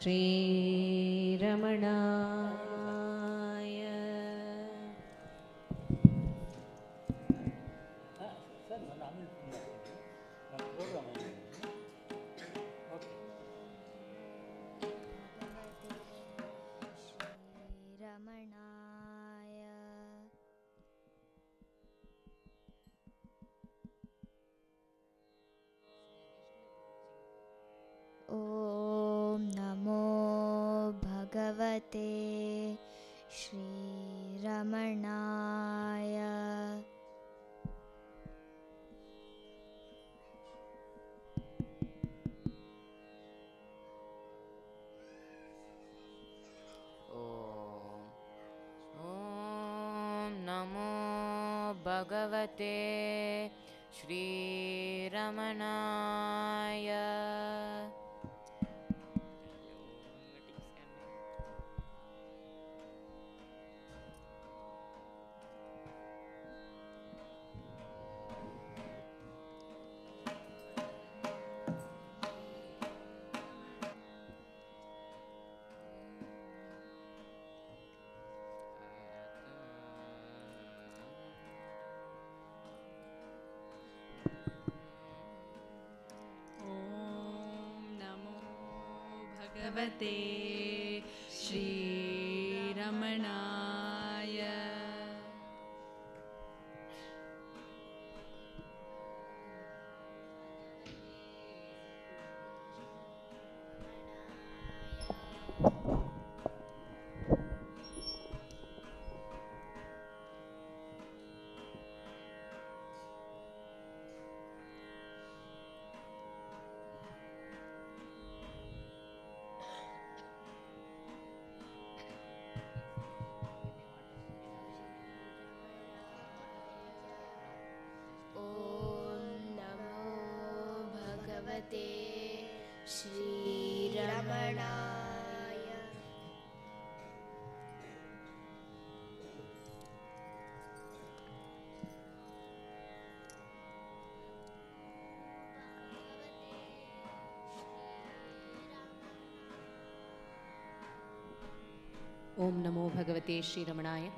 ಶ್ರೀರಮಣಾಯ. ಓಂ ನಮೋ ಭಗವತೆ ಶ್ರೀರಮಣಾಯ. ಓಂ ನಮೋ ಭಗವತೆ ಶ್ರೀರಮಣಾಯ. ಭಗವತೆ ಶ್ರೀರಮಣಾಯ. ಶ್ರೀರಮಣಾಯ. ಓಂ ನಮೋ ಭಗವತೆ ಶ್ರೀರಮಣಾಯ.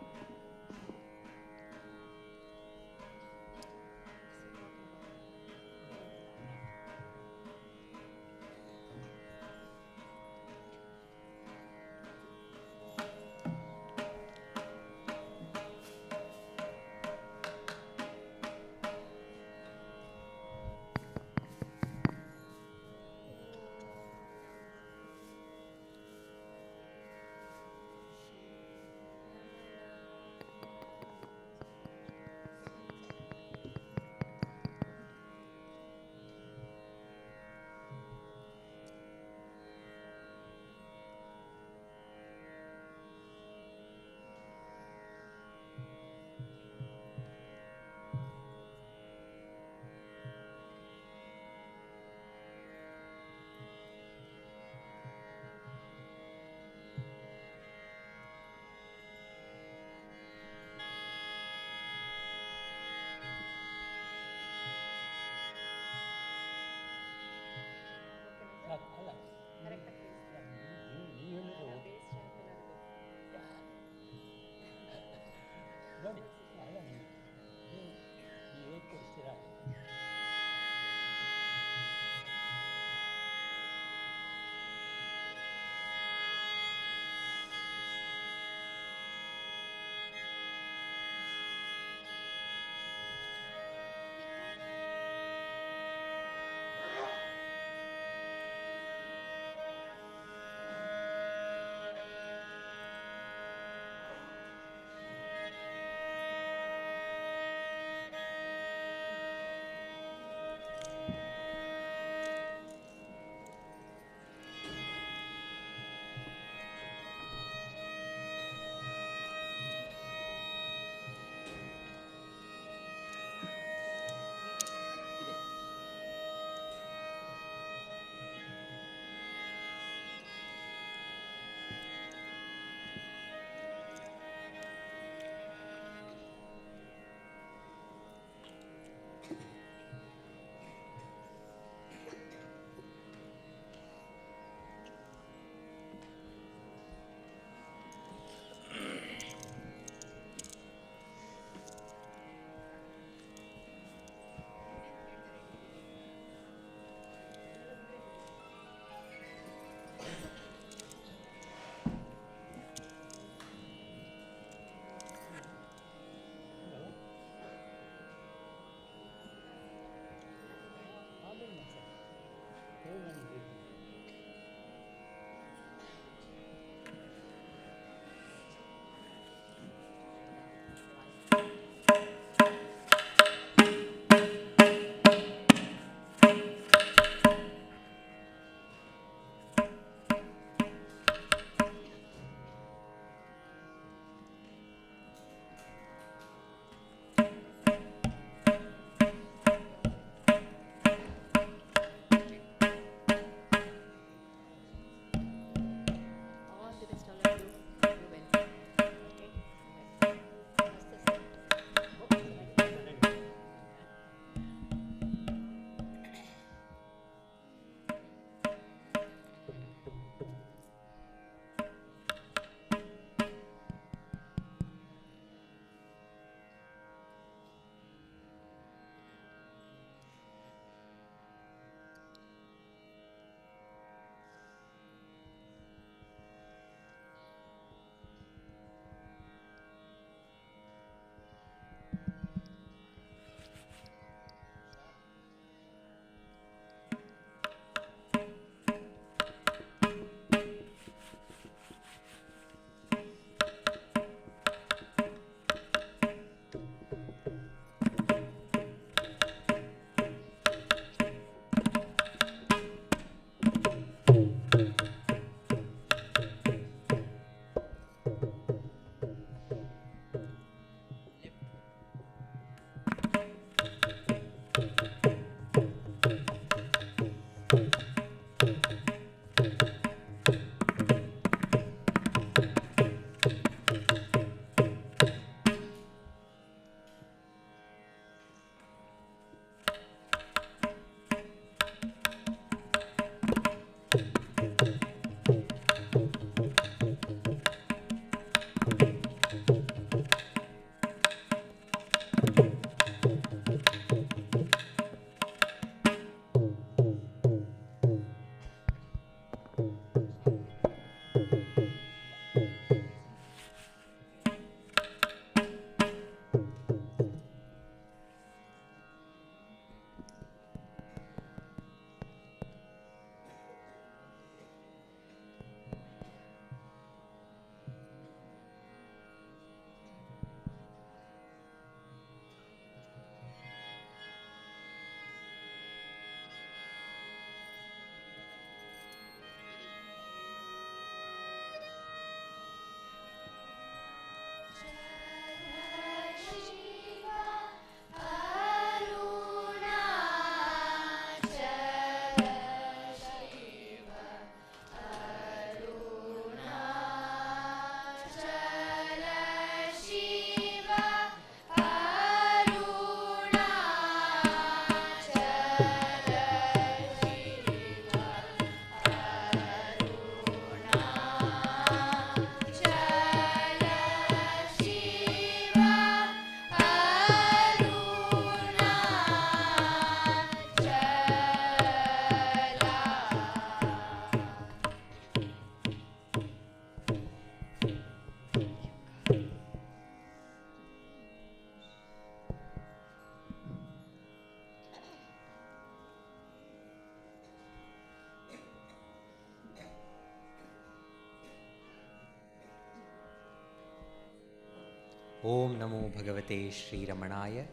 Om Namo Bhagavate Sri Ramanaya.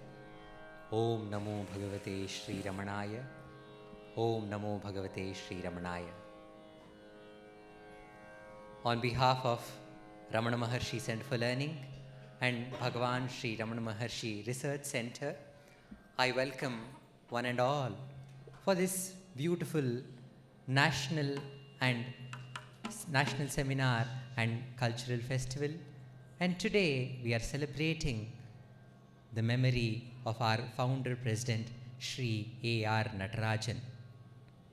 Om Namo Bhagavate Sri Ramanaya. Om Namo Bhagavate Sri Ramanaya. On behalf of Ramana Maharshi Center for Learning and Bhagavan Sri Ramana Maharshi Research Center, I welcome one and all for this beautiful national seminar and cultural festival. And today we are celebrating the memory of our founder president Sri A.R. Natarajan.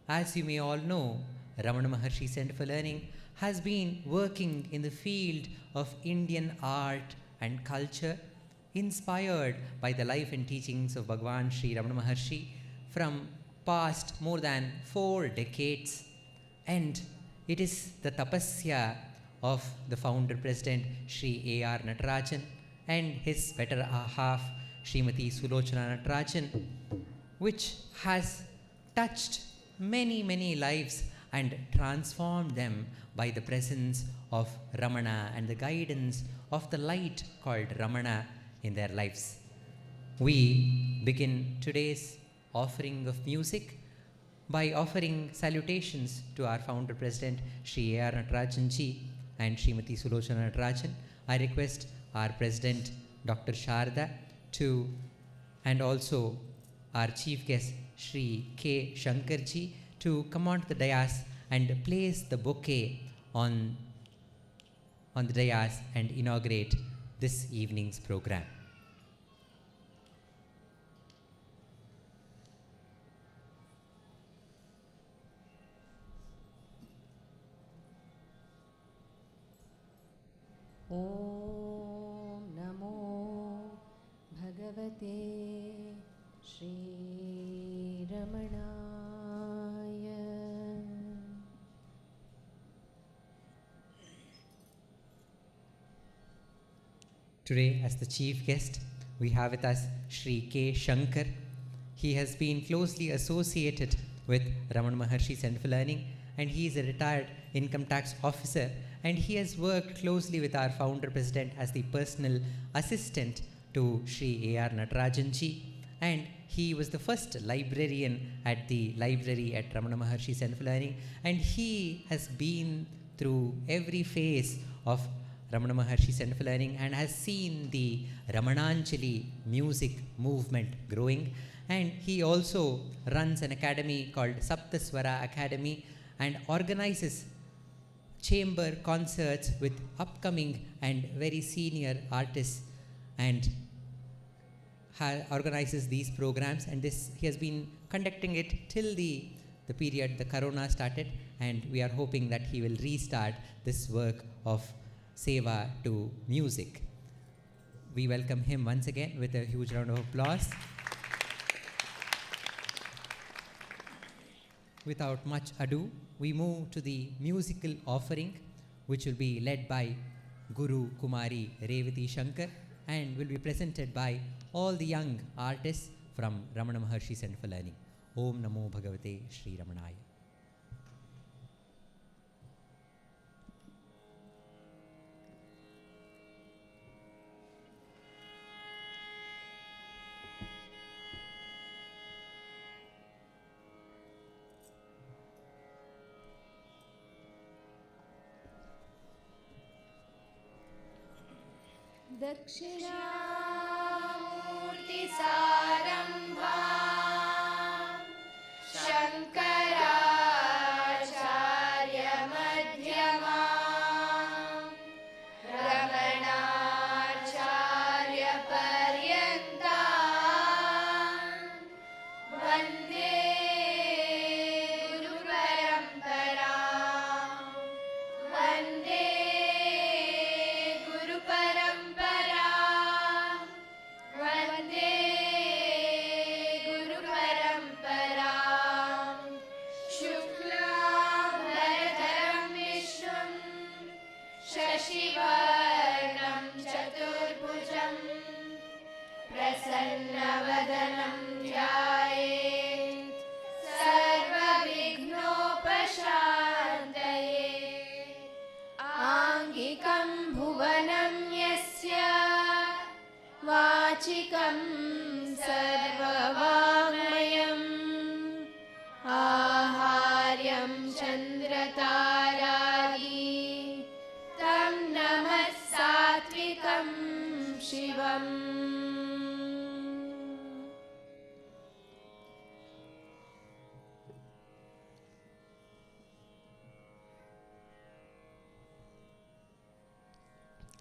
As you may all know, Ramana Maharshi Center for Learning has been working in the field of Indian art and culture, inspired by the life and teachings of Bhagavan Sri Ramana Maharshi from past more than 4 decades. And it is the tapasya of the founder president Sri A.R. Natarajan and his better half Srimati Sulochana Natarajan, which has touched many lives and transformed them by the presence of Ramana and the guidance of the light called Ramana in their lives. We begin today's offering of music by offering salutations to our founder president Sri A.R. Natarajan ji and Srimati Sulochana Natarajan. I request our president Dr. Sharda and also our chief guest Sri K. Shankar ji to come onto the dais and place the bouquet on the dais and inaugurate this evening's program. Om Namo Bhagavate Sri Ramanaya. Today, as the chief guest, we have with us Sri K. Shankar. He has been closely associated with Ramana Maharshi Center for Learning, and he is a retired income tax officer, and he has worked closely with our founder president as the personal assistant to Sri A.R. Natarajan ji, and he was the first librarian at the library at Ramana Maharshi Center for Learning, and he has been through every phase of Ramana Maharshi Center for Learning and has seen the Ramananjali music movement growing. And he also runs an academy called Saptaswara Academy and organizes chamber concerts with upcoming and very senior artists and organizes these programs. And he has been conducting it till the period the corona started, and we are hoping that he will restart this work of seva to music. We welcome him once again with a huge round of applause. Without much ado, we move to the musical offering, which will be led by Guru Kumari Revati Shankar and will be presented by all the young artists from Ramana Maharshi Center for Learning. Om Namo Bhagavate Sri Ramanaya. दक्षिणामूर्तिसारम्भा शङ्कराचार्यमध्यमा रमणाचार्यपर्यन्ता वन्दे गुरुपरम्परा वन्दे गुरुपरम्परा वन्दे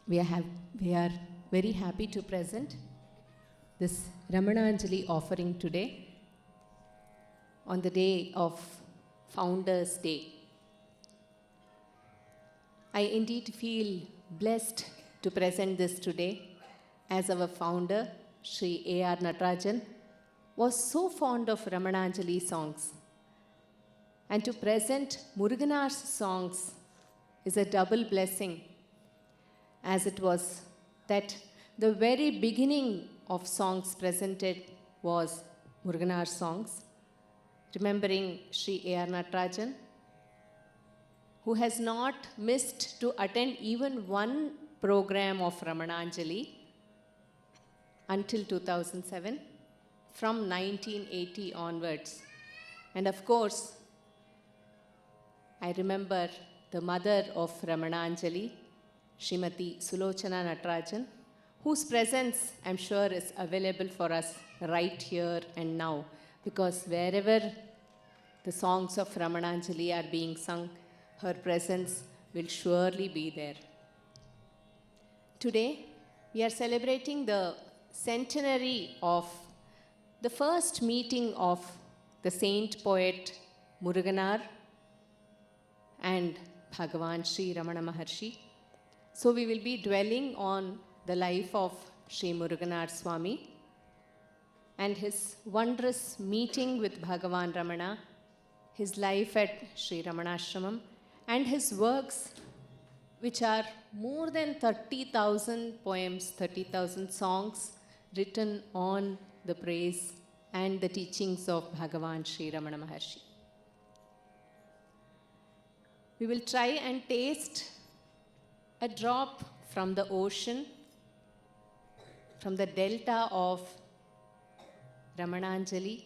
we are very happy to present this Ramananjali offering today on the day of Founders' Day. I indeed feel blessed to present this today as our founder, Sri A.R. Natarajan, was so fond of Ramananjali songs. And to present Muruganar's songs is a double blessing, as it was that the very beginning of songs presented was Muruganar's songs, remembering Sri A.R. Natarajan, who has not missed to attend even one program of Ramananjali until 2007, from 1980 onwards. And of course, I remember the mother of Ramananjali, Srimati Sulochana Natarajan, whose presence I'm sure is available for us right here and now, because wherever the songs of Ramananjali are being sung, her presence will surely be there. Today, we are celebrating the centenary of the first meeting of the saint poet Muruganar and Bhagavan Sri Ramana Maharshi. So we will be dwelling on the life of Sri Muruganar Swami and his wondrous meeting with Bhagavan Ramana, his life at Sri Ramanashramam, and his works, which are more than 30,000 poems, 30,000 songs written on the praise and the teachings of Bhagavan Sri Ramana Maharshi. We will try and taste a drop from the ocean, from the delta of Ramananjali,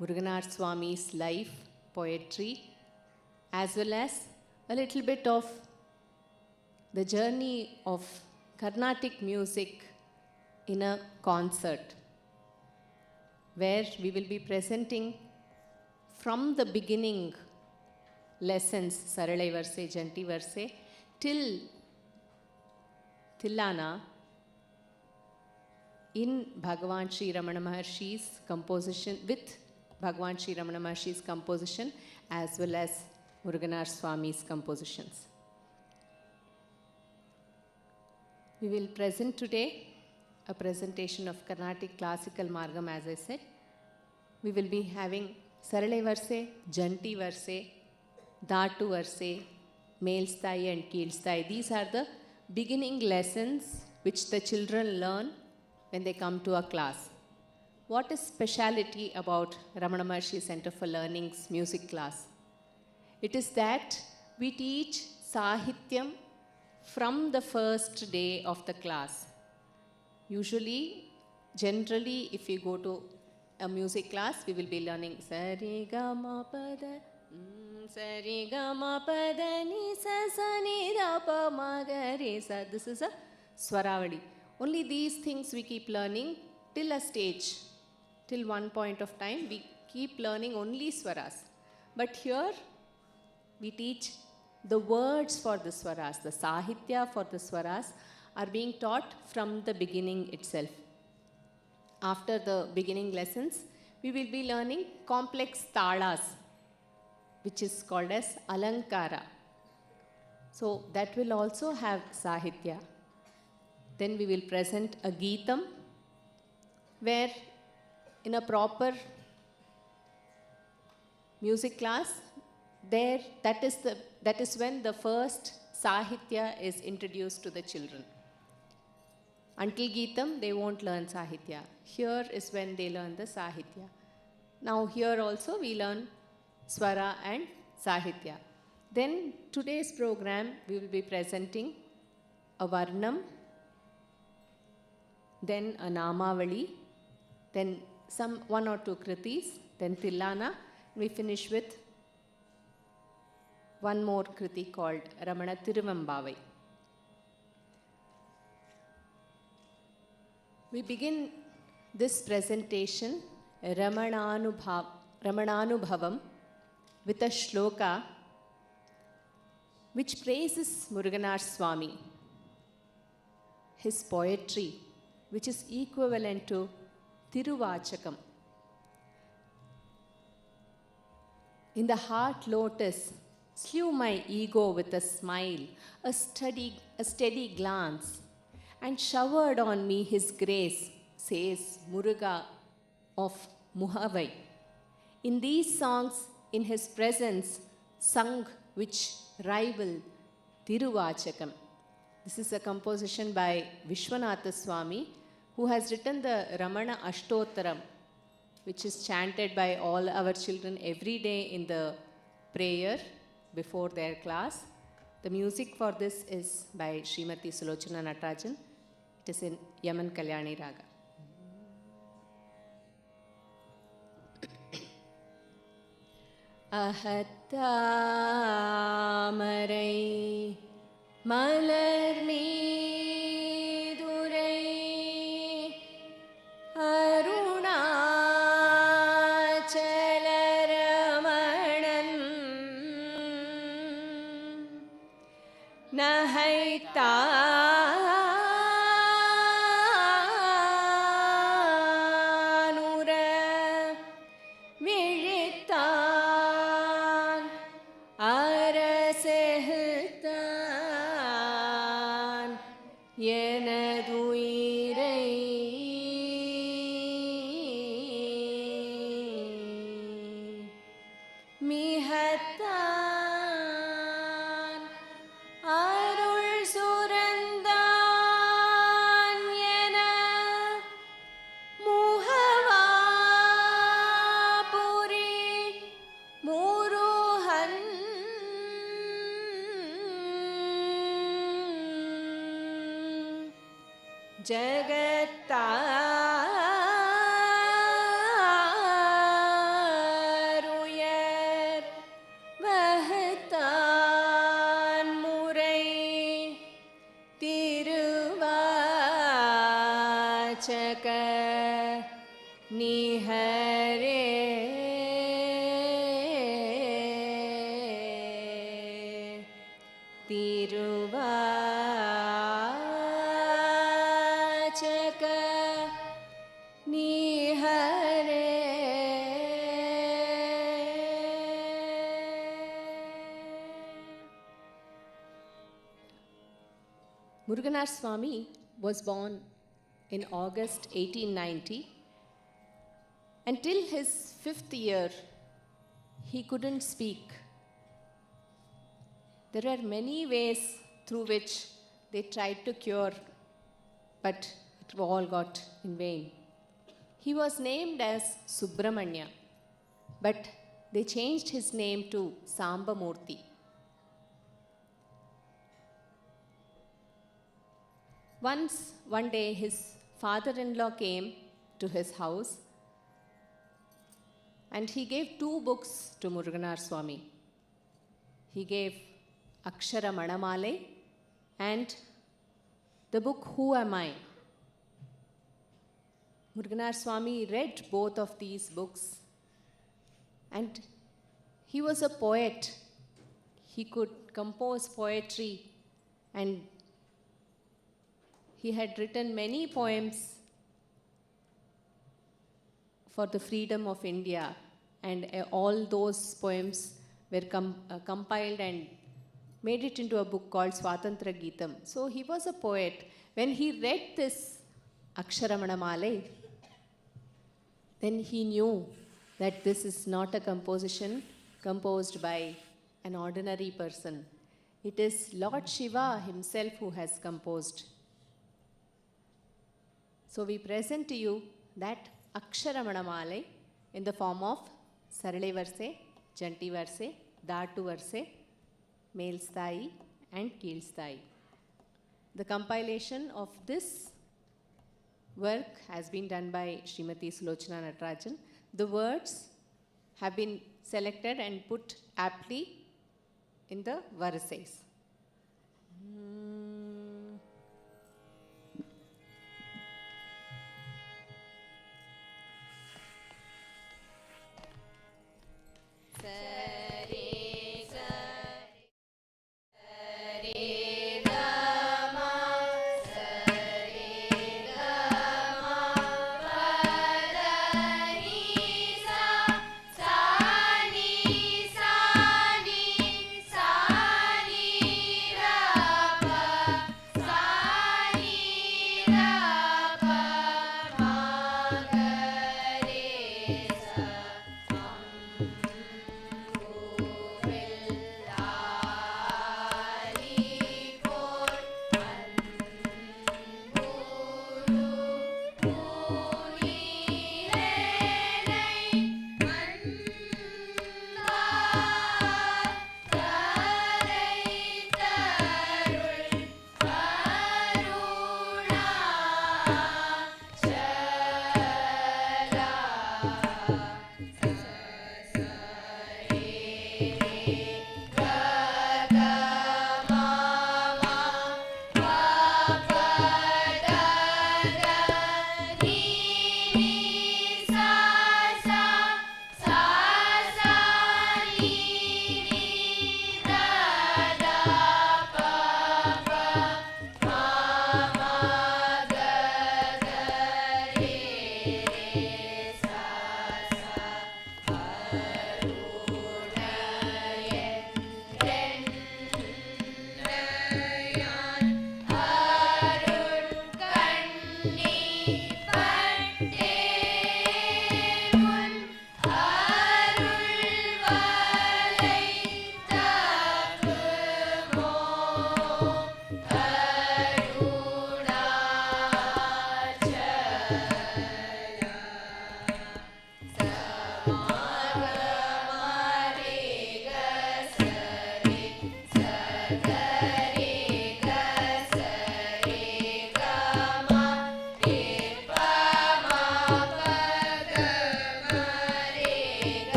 Muruganar Swami's life, poetry, as well as a little bit of the journey of Carnatic music in a concert, where we will be presenting from the beginning lessons, Saralai Varse, Janti Varse, till Tillana in Bhagavan Sri Ramana Maharshi's composition, with Bhagavan Sri Ramana Maharshi's composition, as well as Muruganar Swami's compositions. We will present today a presentation of Carnatic classical margam, as I said. We will be having Saralai Varse, Janti Varse, Dhatu Varse, Male Sthai and Keel Sthai. These are the beginning lessons which the children learn when they come to a class. What is speciality about Ramana Maharshi Center for Learning's music class? It is that we teach Sahityam from the first day of the class. Usually, generally, if we go to a music class, we will be learning Sari Ga Ma Pada, Sari Ga Ma Pada Ni Sa Sa Ni Ra Pa Ma Ga Re Sa. This is a Swaravadi. Only these things we keep learning till a stage, till one point of time, we keep learning only Swaras. But here, we teach the words for the Swaras, the Sahitya for the Swaras are being taught from the beginning itself. After the beginning lessons, we will be learning complex talas, which is called as Alankara. So that will also have Sahitya. Then we will present a Geetam, where in a proper music class, that is when the first Sahitya is introduced to the children. Until Geetam, they won't learn Sahitya. Here is when they learn the Sahitya. Now here also we learn Swara and Sahitya. Then today's program, we will be presenting a Varnam, then a Namavali, then one or two Kritis, then Tillana. We finish with one more Kriti called Ramana Tiruvambavai. We begin this presentation, Ramananubhavam, with a shloka which praises Muruganar Swami. his poetry, which is equivalent to Tiruvachakam. In the heart lotus, slew my ego with a smile, a steady glance, and showered on me his grace, says Muruga of Muhavai. In these songs, in his presence, sung which rival Tiruvachakam. This is a composition by Vishwanatha Swami, who has written the Ramana Ashtottaram, which is chanted by all our children every day in the prayer before their class. The music for this is by Srimati Sulochana Natarajan. It is in Yaman Kalyani Raga. Ahattamarai malar meedurai arunachala ramanan nahaitanura விழித்தான் அரசெகுத்தான் எனதுயிரை மிகத்தான் அருள் சுரந்தான் என முகவாபுரி முருகன் ஜகத்தாருயர் வகுத்தான் முறை திருவாச்சக நிஹரே திருவாச்சக நிஹரே. Muruganar Swami was born in August 1890. Until his 5th year, he couldn't speak. There are many ways through which they tried to cure, but it all got in vain. He was named as Subramanya, but they changed his name to Sambamurthy. One day, his father-in-law came to his house and he gave 2 books to Muruganar Swami. He gave Akshara Manamale and the book Who Am I? Muruganar Swami read both of these books and he was a poet. He could compose poetry and he had written many poems for the freedom of India, and all those poems were compiled and made it into a book called Swatantra Geetham. So he was a poet. When he read this Aksharamanamale, then he knew that this is not a composition composed by an ordinary person. It is Lord Shiva himself who has composed. So we present to you that Aksharamanamale in the form of Sarale Varse, Janti Varse, Datu Varse, Mel Sthai and Keel Sthai. The compilation of this work has been done by Srimati Sulochana Natarajan. The words have been selected and put aptly in the verses. Sare Gama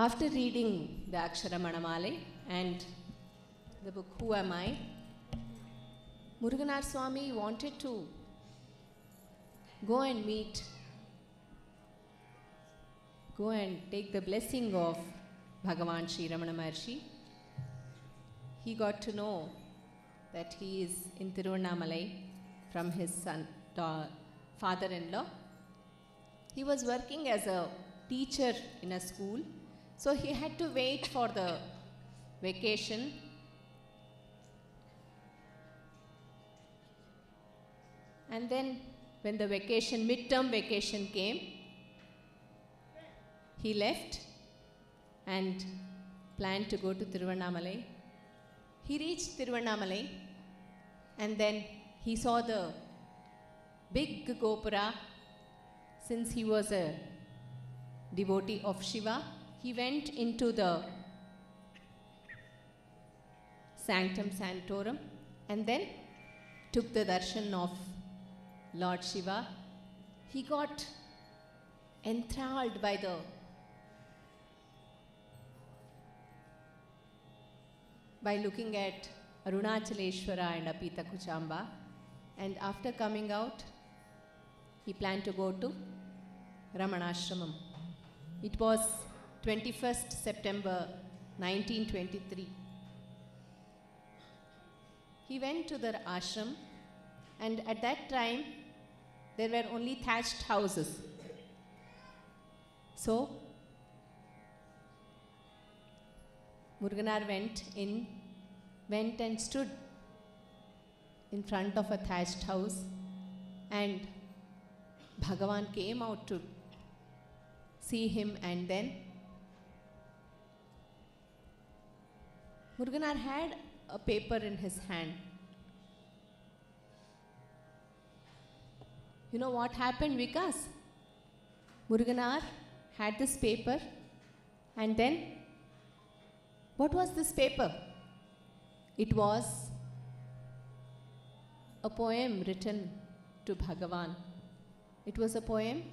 After reading the Aksharamanamale and the book Who Am I, Muruganar Swami wanted to go and take the blessing of Bhagavan Sri Ramana Maharshi. He got to know that he is in Tiruvannamalai from his father-in-law. He was working as a teacher in a school, so he had to wait for the vacation. And then when the midterm vacation came, he left and planned to go to Tiruvannamalai. He reached Tiruvannamalai and then he saw the big Gopura. Since he was a devotee of Shiva, he went into the Sanctum Sanctorum and then took the darshan of Lord Shiva. He got enthralled by looking at Arunachaleshwara and Apita Kuchamba, and after coming out, he planned to go to Ramanashramam. It was 21st September 1923. He went to the ashram, and at that time there were only thatched houses. So Muruganar went and stood in front of a thatched house, and Bhagavan came out to see him, and then Muruganar had a paper in his hand. You know what happened, Vikas? Muruganar had this paper, and then what was this paper? It was a poem written to Bhagavan. It was a poem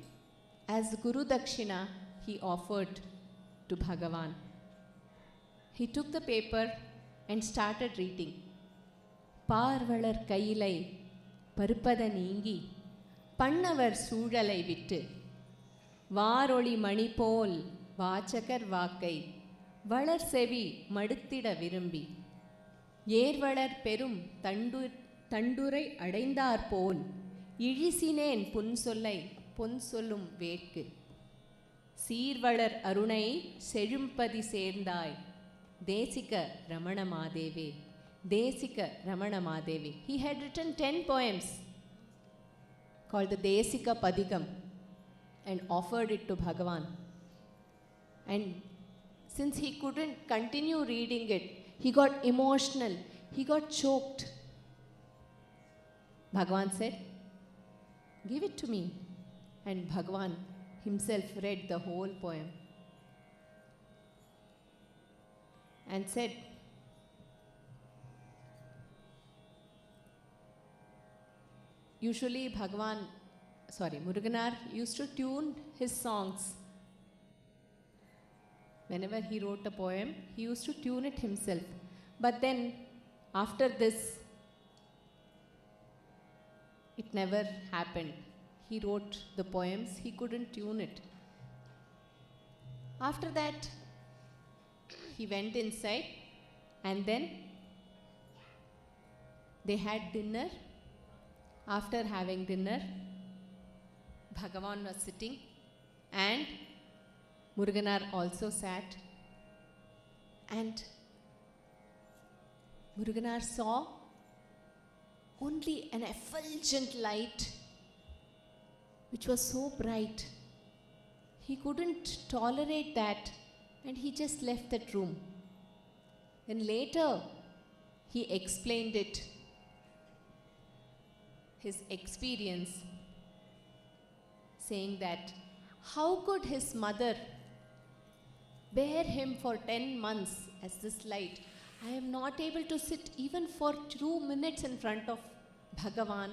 as Guru Dakshina he offered to Bhagavan. He took the paper and started reading. பார்வளர் கையிலை பருப்பத நீங்கி பண்ணவர் சூழலை விட்டு வாரொளி மணி போல் வாச்சகர் வாக்கை வளர் செவி மடுத்திட விரும்பி ஏர்வளர் பெரும் தண்டுரை அடைந்தார் போல் இழிசினேன் புன்சொல்லை பொன் சொல்லும் வேட்கு சீர்வளர் அருணை செழும்பதி சேர்ந்தாய் தேசிக ரமண மாதேவே தேசிக Ramana மாதேவே. He had written 10 poems called the Desika Padigam and offered it to Bhagavan. And since he couldn't continue reading it, he got emotional, he got choked. Bhagavan said, "Give it to me." And Bhagavan himself read the whole poem and said, usually Muruganar used to tune his songs. Whenever he wrote a poem, he used to tune it himself. But then, after this, it never happened. He wrote the poems, he couldn't tune it. After that, he went inside, and then they had dinner. After having dinner, Bhagavan was sitting, and Muruganar also sat, and Muruganar saw only an effulgent light which was so bright. He couldn't tolerate that, and he just left that room. Then later he explained it, his experience, saying that how could his mother bear him for 10 months as this light? I am not able to sit even for 2 minutes in front of Bhagavan.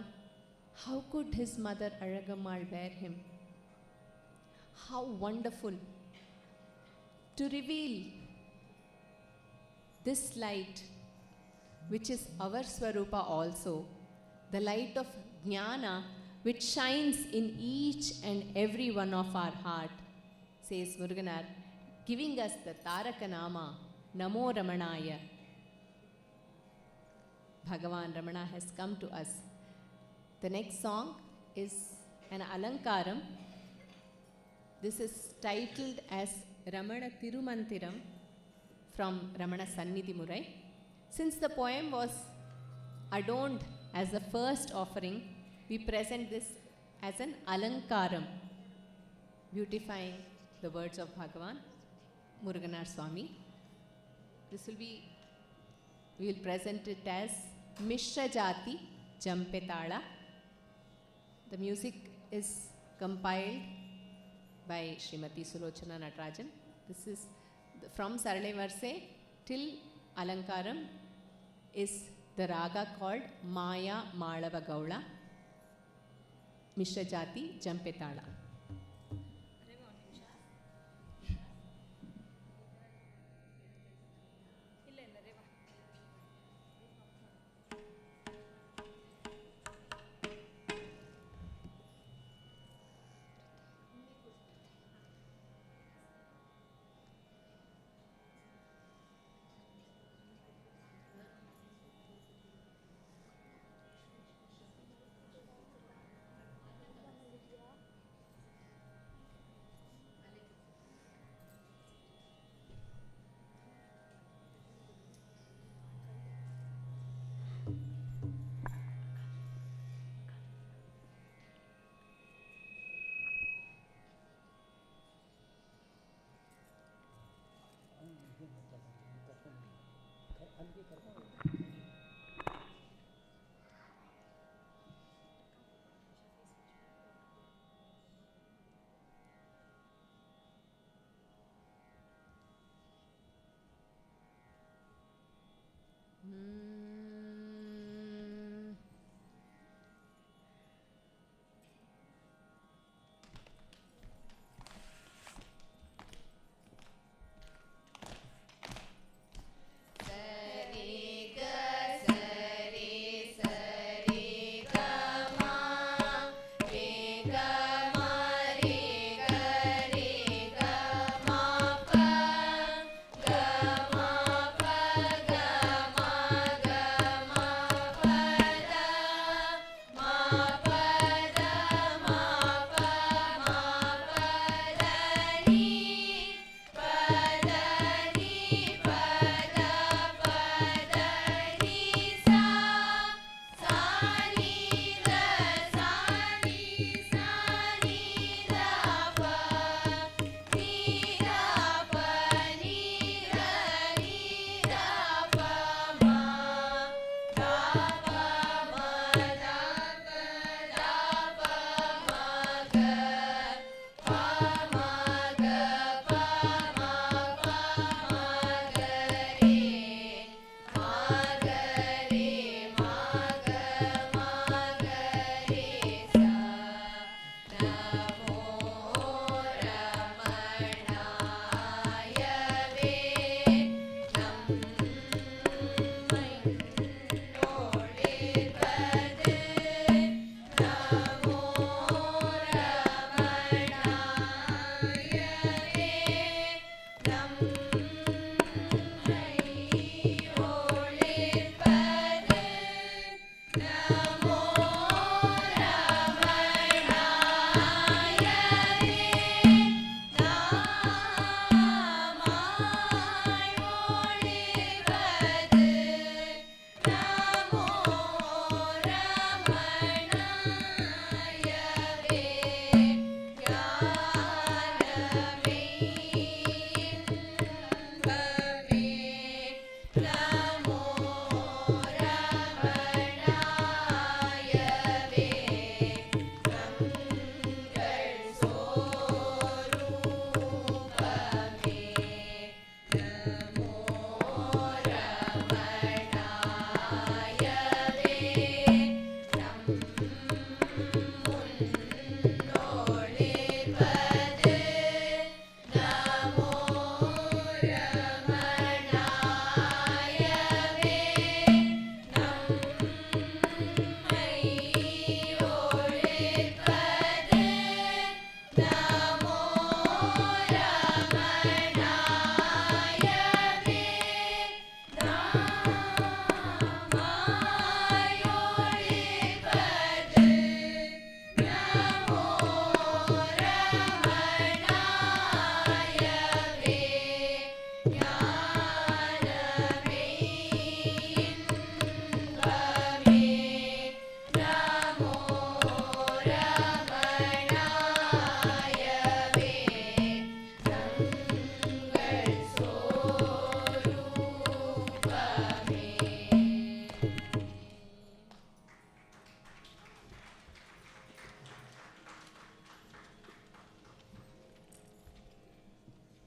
How could his mother Alagammal bear him? How wonderful to reveal this light, which is our Swarupa also, the light of Jnana, which shines in each and every one of our heart, says Muruganar, giving us the Taraka Nama, Namo Ramanaya. Bhagavan Ramana has come to us. The next song is an Alankaram. This is titled as Ramana Tirumantiram from Ramana Sannidhi Murai. Since the poem was adorned as the first offering, we present this as an Alankaram, beautifying the words of Bhagavan, Muruganar Swami. We will present it as Mishra Jati Jampetala. The music is compiled by Srimati Sulochana Natarajan. This is from Sarale Varse till Alankaram is the raga called Maya Malava Gaula, Mishra Jati Jampetala.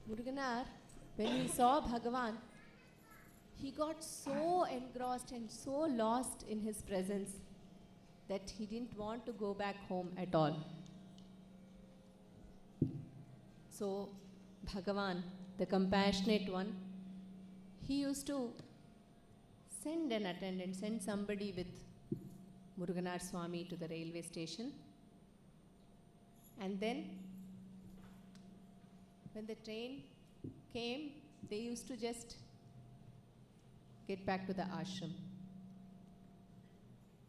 Muruganar, when he saw Bhagavan, he got so engrossed and so lost in his presence that he didn't want to go back home at all. So, Bhagavan, the compassionate one, he used to send an attendant, send somebody with Muruganar Swami to the railway station. And then, when the train came, they used to just get back to the ashram.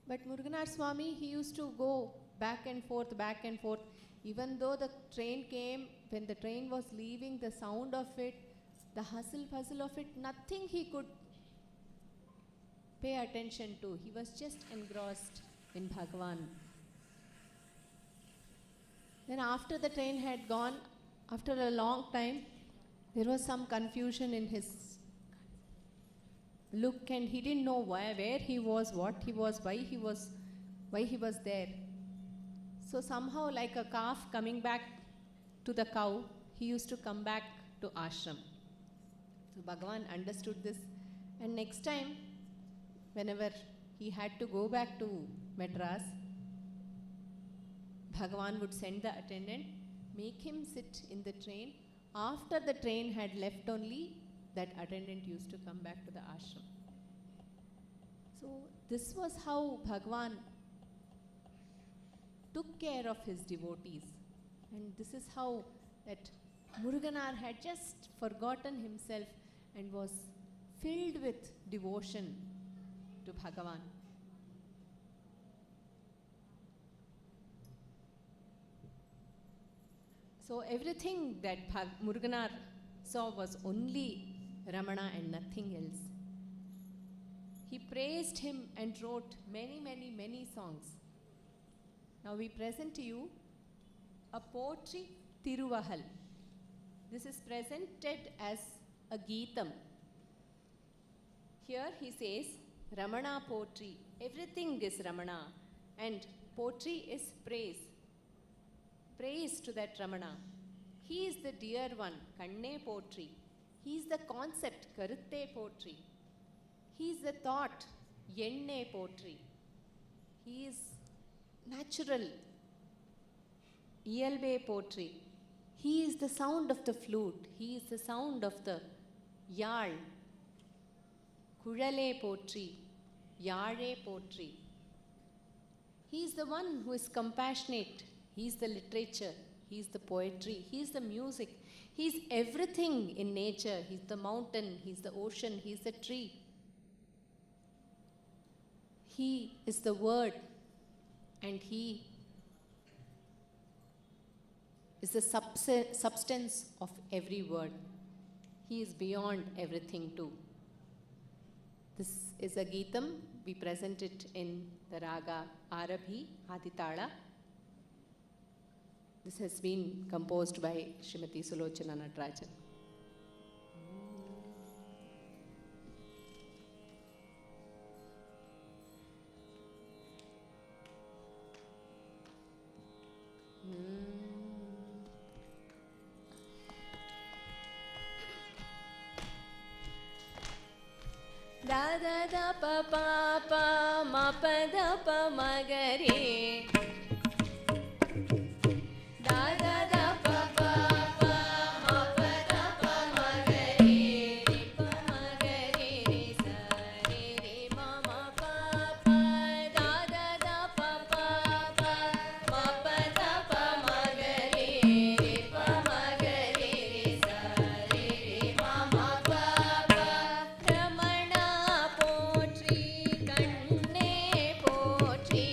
But Muruganar Swami, he used to go back and forth, even though the train came, when the train was leaving, the sound of it, the hustle puzzle of it, nothing he could pay attention to. He was just engrossed in Bhagavan. Then after the train had gone, after a long time, there was some confusion in his look, and he didn't know where he was, what he was, why he was there. So somehow, like a calf coming back to the cow, he used to come back to ashram. So Bhagavan understood this, and next time, whenever he had to go back to Madras, Bhagavan would send the attendant, make him sit in the train. After the train had left only, that attendant used to come back to the ashram. So this was how Bhagavan took care of his devotees. And this is how that Muruganar had just forgotten himself and was filled with devotion to Bhagavan. So everything that Muruganar saw was only Ramana and nothing else. He praised him and wrote many songs. Now we present to you a poetry Tiruvahal. This is presented as a Geetham. Here he says Ramana poetry. Everything is Ramana, and poetry is praise. Praise to that Ramana. He is the dear one, Kanne poetry. He is the concept, Karutte poetry. He is the thought, Yenne poetry. He is natural, Iyalbe poetry. He is the sound of the flute. He is the sound of the yal, Kuzhale poetry, Yare poetry. He is the one who is compassionate. He is the literature. He is the poetry. He is the music. He is everything in nature. He is the mountain. He is the ocean. He is the tree. He is the word, and he is the substance of every word. He is beyond everything too. This is a Geetham. We present it in the Raga Arabhi Aditala. This has been composed by Srimati Sulochana Natarajan. Da da da pa pa pa ma pa da pa ma ga re. Da da da pa pa pa ma pa da pa ma ga re. Re pa ma ga re re sa re re ma ma pa pa. Da da da pa pa pa ma pa da pa ma ga re. Re pa ma ga re re sa re re ma ma pa pa. Ramana potri kanne potri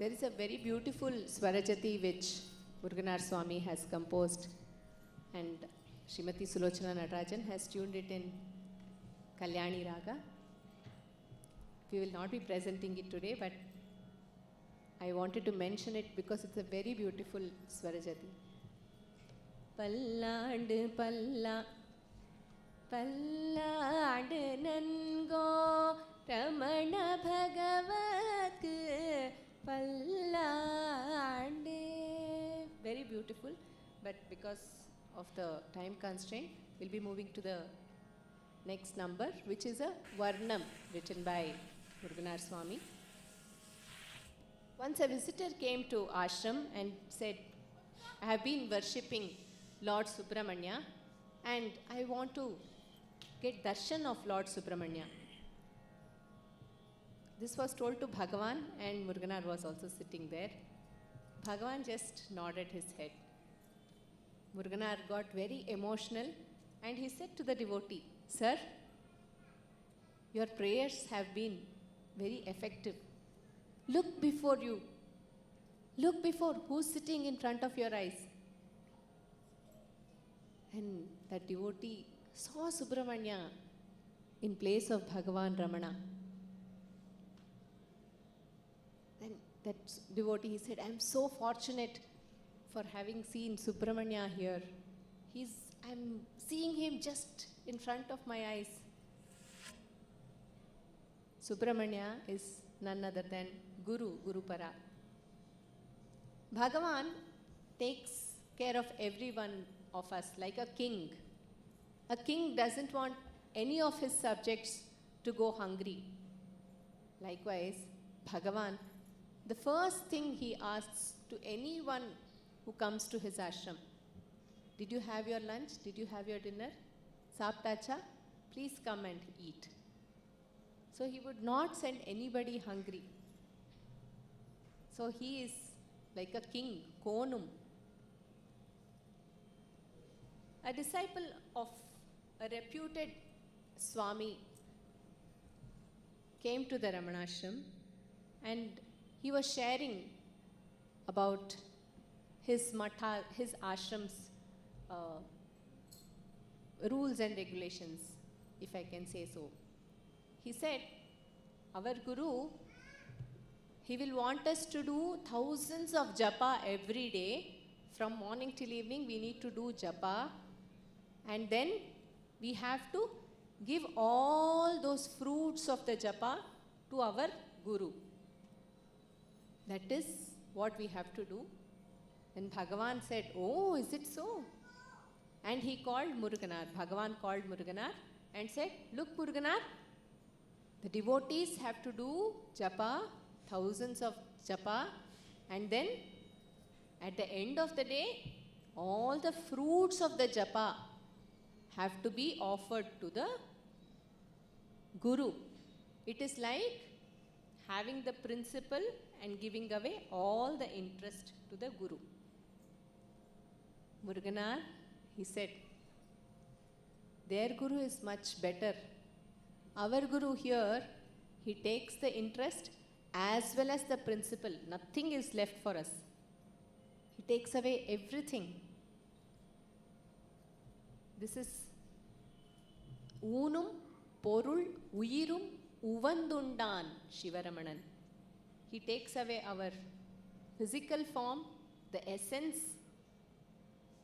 There is a very beautiful Swarajati which Muruganar Swami has composed, and Srimati Sulochana Natarajan has tuned it in Kalyani Raga. We will not be presenting it today, but I wanted to mention it because it's a very beautiful Swarajati. Pallandu palla pallandu nango Ramana Bhagavat pallandu. Very beautiful, but because of the time constraint, we'll be moving to the next number, which is a Varnam written by Muruganar Swami. Once a visitor came to ashram and said, I have been worshipping Lord Subramanya and I want to get darshan of Lord Subramanya. This was told to Bhagavan and Muruganar was also sitting there. Bhagavan just nodded his head. Muruganar got very emotional and he said to the devotee, Sir, your prayers have been very effective. Look before you. Look before who's sitting in front of your eyes. And that devotee saw Subramanya in place of Bhagavan Ramana. Then that devotee, he said, I am so fortunate for having seen Subramanya here. I'm seeing him just in front of my eyes. Subramanya is none other than Guru, Gurupara. Bhagavan takes care of every one of us like a king. A king doesn't want any of his subjects to go hungry. Likewise, Bhagavan, the first thing he asks to anyone who comes to his ashram, did you have your lunch? Did you have your dinner? Saptacha? Please come and eat. So he would not send anybody hungry. So he is like a king, Konum. A disciple of a reputed Swami came to the Ramanashram and he was sharing about his matha, his ashram's rules and regulations, if I can say so. He said, our Guru, he will want us to do thousands of japa every day. From morning till evening, we need to do japa. And then we have to give all those fruits of the japa to our Guru. That is what we have to do. And Bhagavan said, oh, is it so? And he called Muruganar. Bhagavan called Muruganar and said, look Muruganar, the devotees have to do japa, thousands of japa, and then at the end of the day, all the fruits of the japa have to be offered to the Guru. It is like having the principal and giving away all the interest to the Guru. Muruganar, he said, their Guru is much better. Our Guru here, he takes the interest as well as the principal. Nothing is left for us. He takes away everything. This is Unum, Porul, Uyirum, Uvandundan, Shivaramanan. He takes away our physical form, the essence,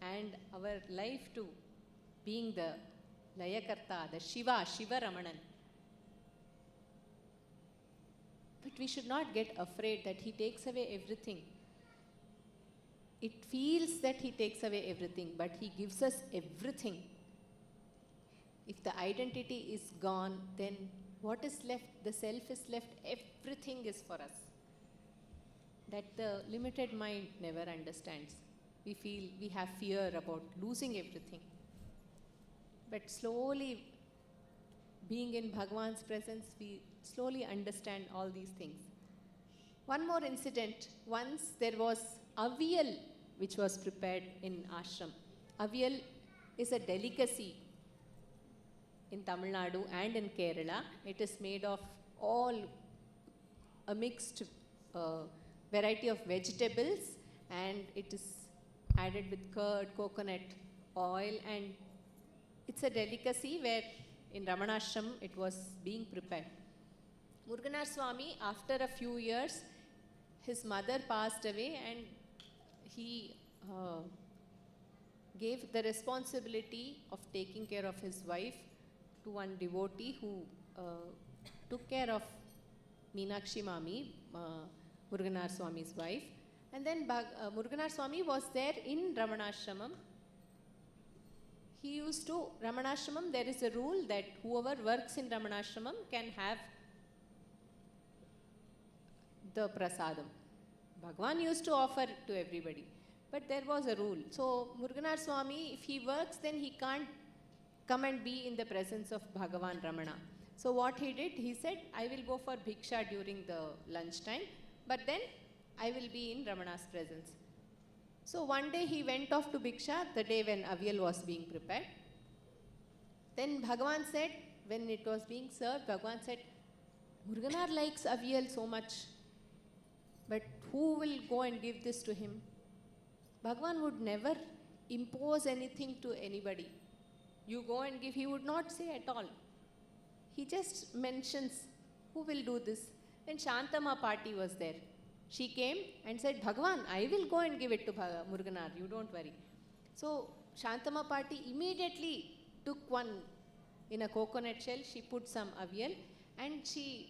and our life too, being the Layakarta, the Shiva, Shivaramanan. But we should not get afraid that he takes away everything. It feels that he takes away everything, but he gives us everything. If the identity is gone, then what is left? The self is left, everything is for us. That the limited mind never understands. We have fear about losing everything. But slowly, being in Bhagavan's presence, we slowly understand all these things. One more incident. Once there was aviyal which was prepared in ashram. Aviyal is a delicacy in Tamil Nadu and in Kerala. It is made of a mixed variety of vegetables, and it is added with curd, coconut oil, and it's a delicacy where in Ramanashram it was being prepared. Muruganar Swami, after a few years, his mother passed away and he gave the responsibility of taking care of his wife to one devotee who took care of Meenakshi Mami, Muruganar Swami's wife. And then Muruganar Swami was there in Ramanashramam. He used to, Ramanashramam, there is a rule that whoever works in Ramanashramam can have the prasadam. Bhagavan used to offer to everybody, but there was a rule. So Muruganar Swami, if he works, then he can't come and be in the presence of Bhagavan Ramana. So what he did, he said, I will go for bhiksha during the lunchtime, but then I will be in Ramana's presence. So one day he went off to bhiksha, the day when avyal was being prepared. Then Bhagavan said, when it was being served, Bhagavan said, Muruganar likes avyal so much, but who will go and give this to him? Bhagavan would never impose anything to anybody. You go and give, he would not say at all. He just mentions, who will do this? Then Shantama Party was there. She came and said, Bhagavan, I will go and give it to Muruganar, you don't worry. So Shantama Party immediately took one in a coconut shell, she put some avyal, and she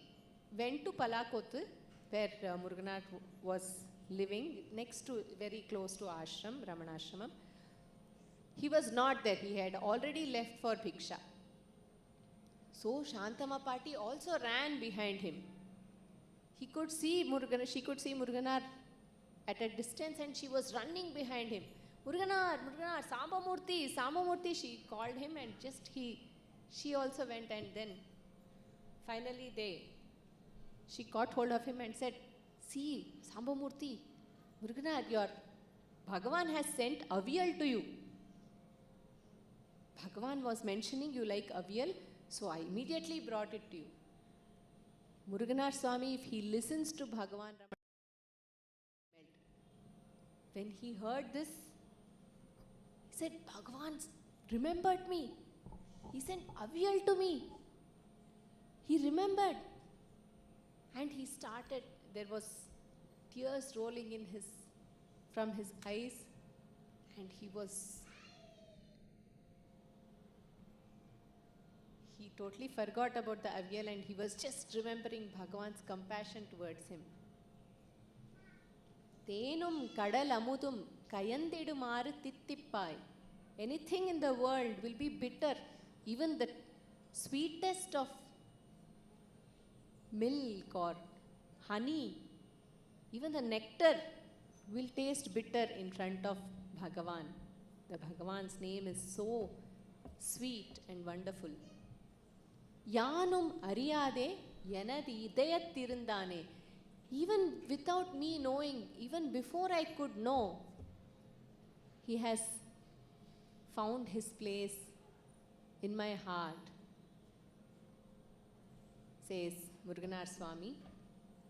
went to Palakottu, where Muruganar was living, next to, very close to ashram, Ramanashramam. He was not there, he had already left for bhiksha. So Shantama Party also ran behind him. He could see Muruganar, she could see Muruganar at a distance, and she was running behind him. Muruganar, Muruganar, Sambamurti, Sambamurti, she called him, and just she also went, and then finally she caught hold of him and said, see, Sambamurti, Muruganar, your Bhagavan has sent avyal to you. Bhagavan was mentioning you like avyal, so I immediately brought it to you. Muruganar Swami, if he listens to Bhagavan Ramana, when he heard this, he said, Bhagavan remembered me. He sent avyal to me. He remembered. And he started, there was tears rolling from his eyes, and he totally forgot about the avyal, and he was just remembering Bhagavan's compassion towards him. Thenum kadal amudum kayandidumaru tittippai. Anything in the world will be bitter. Even the sweetest of milk or honey, even the nectar will taste bitter in front of Bhagavan. The Bhagavan's name is so sweet and wonderful. Yanum ariyade yanadi idayattirundane. Even without me knowing, even before I could know, he has found his place in my heart, says Muruganar Swami.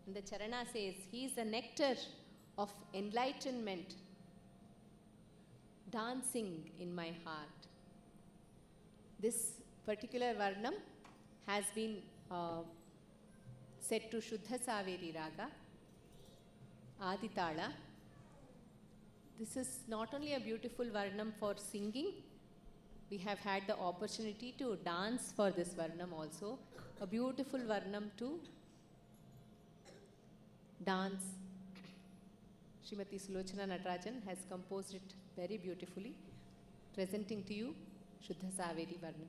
And the Charana says, he is the nectar of enlightenment dancing in my heart. This particular Varnam has been set to Shuddha Saveri Raga, Aditala. This is not only a beautiful Varnam for singing, we have had the opportunity to dance for this Varnam also. A beautiful Varnam to dance. Srimati Sulochana Natarajan has composed it very beautifully, presenting to you Shuddha Saveri Varnam.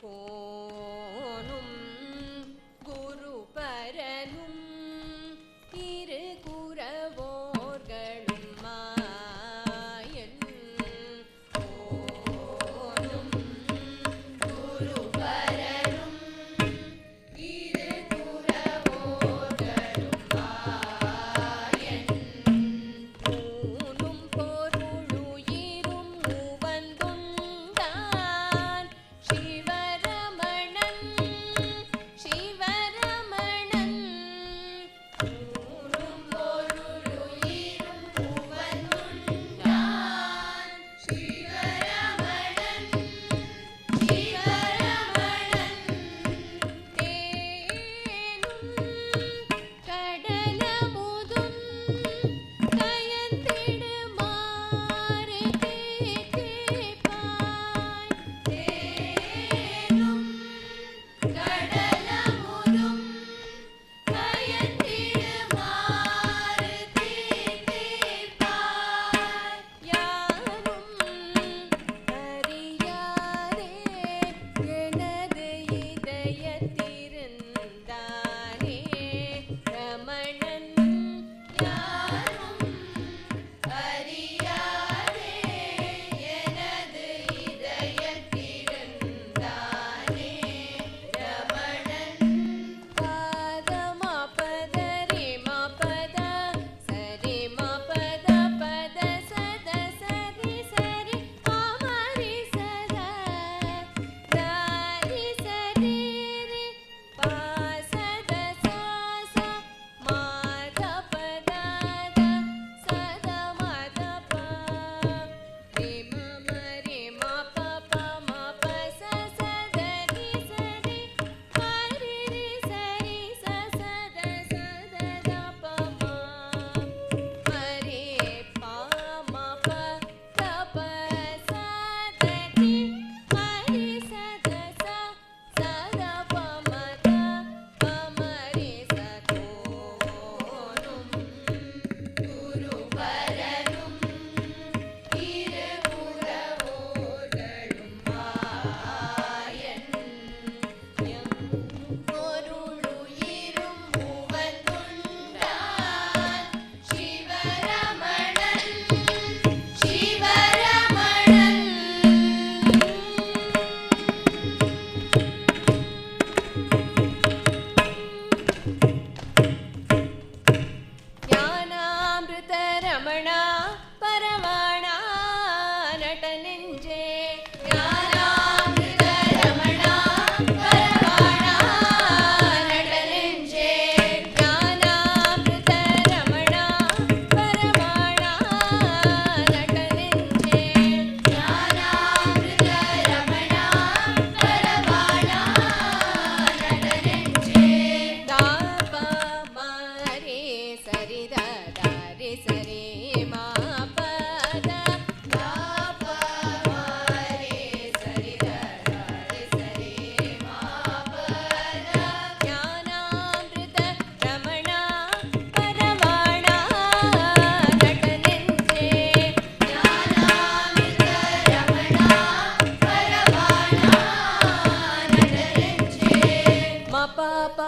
Konum Guru Paranum Iru Kuravorgalum Mayan. Konum Guru Paranum Iru Kuravorgalum Mayan. Unum Porulu Irum Uvandundan Shivara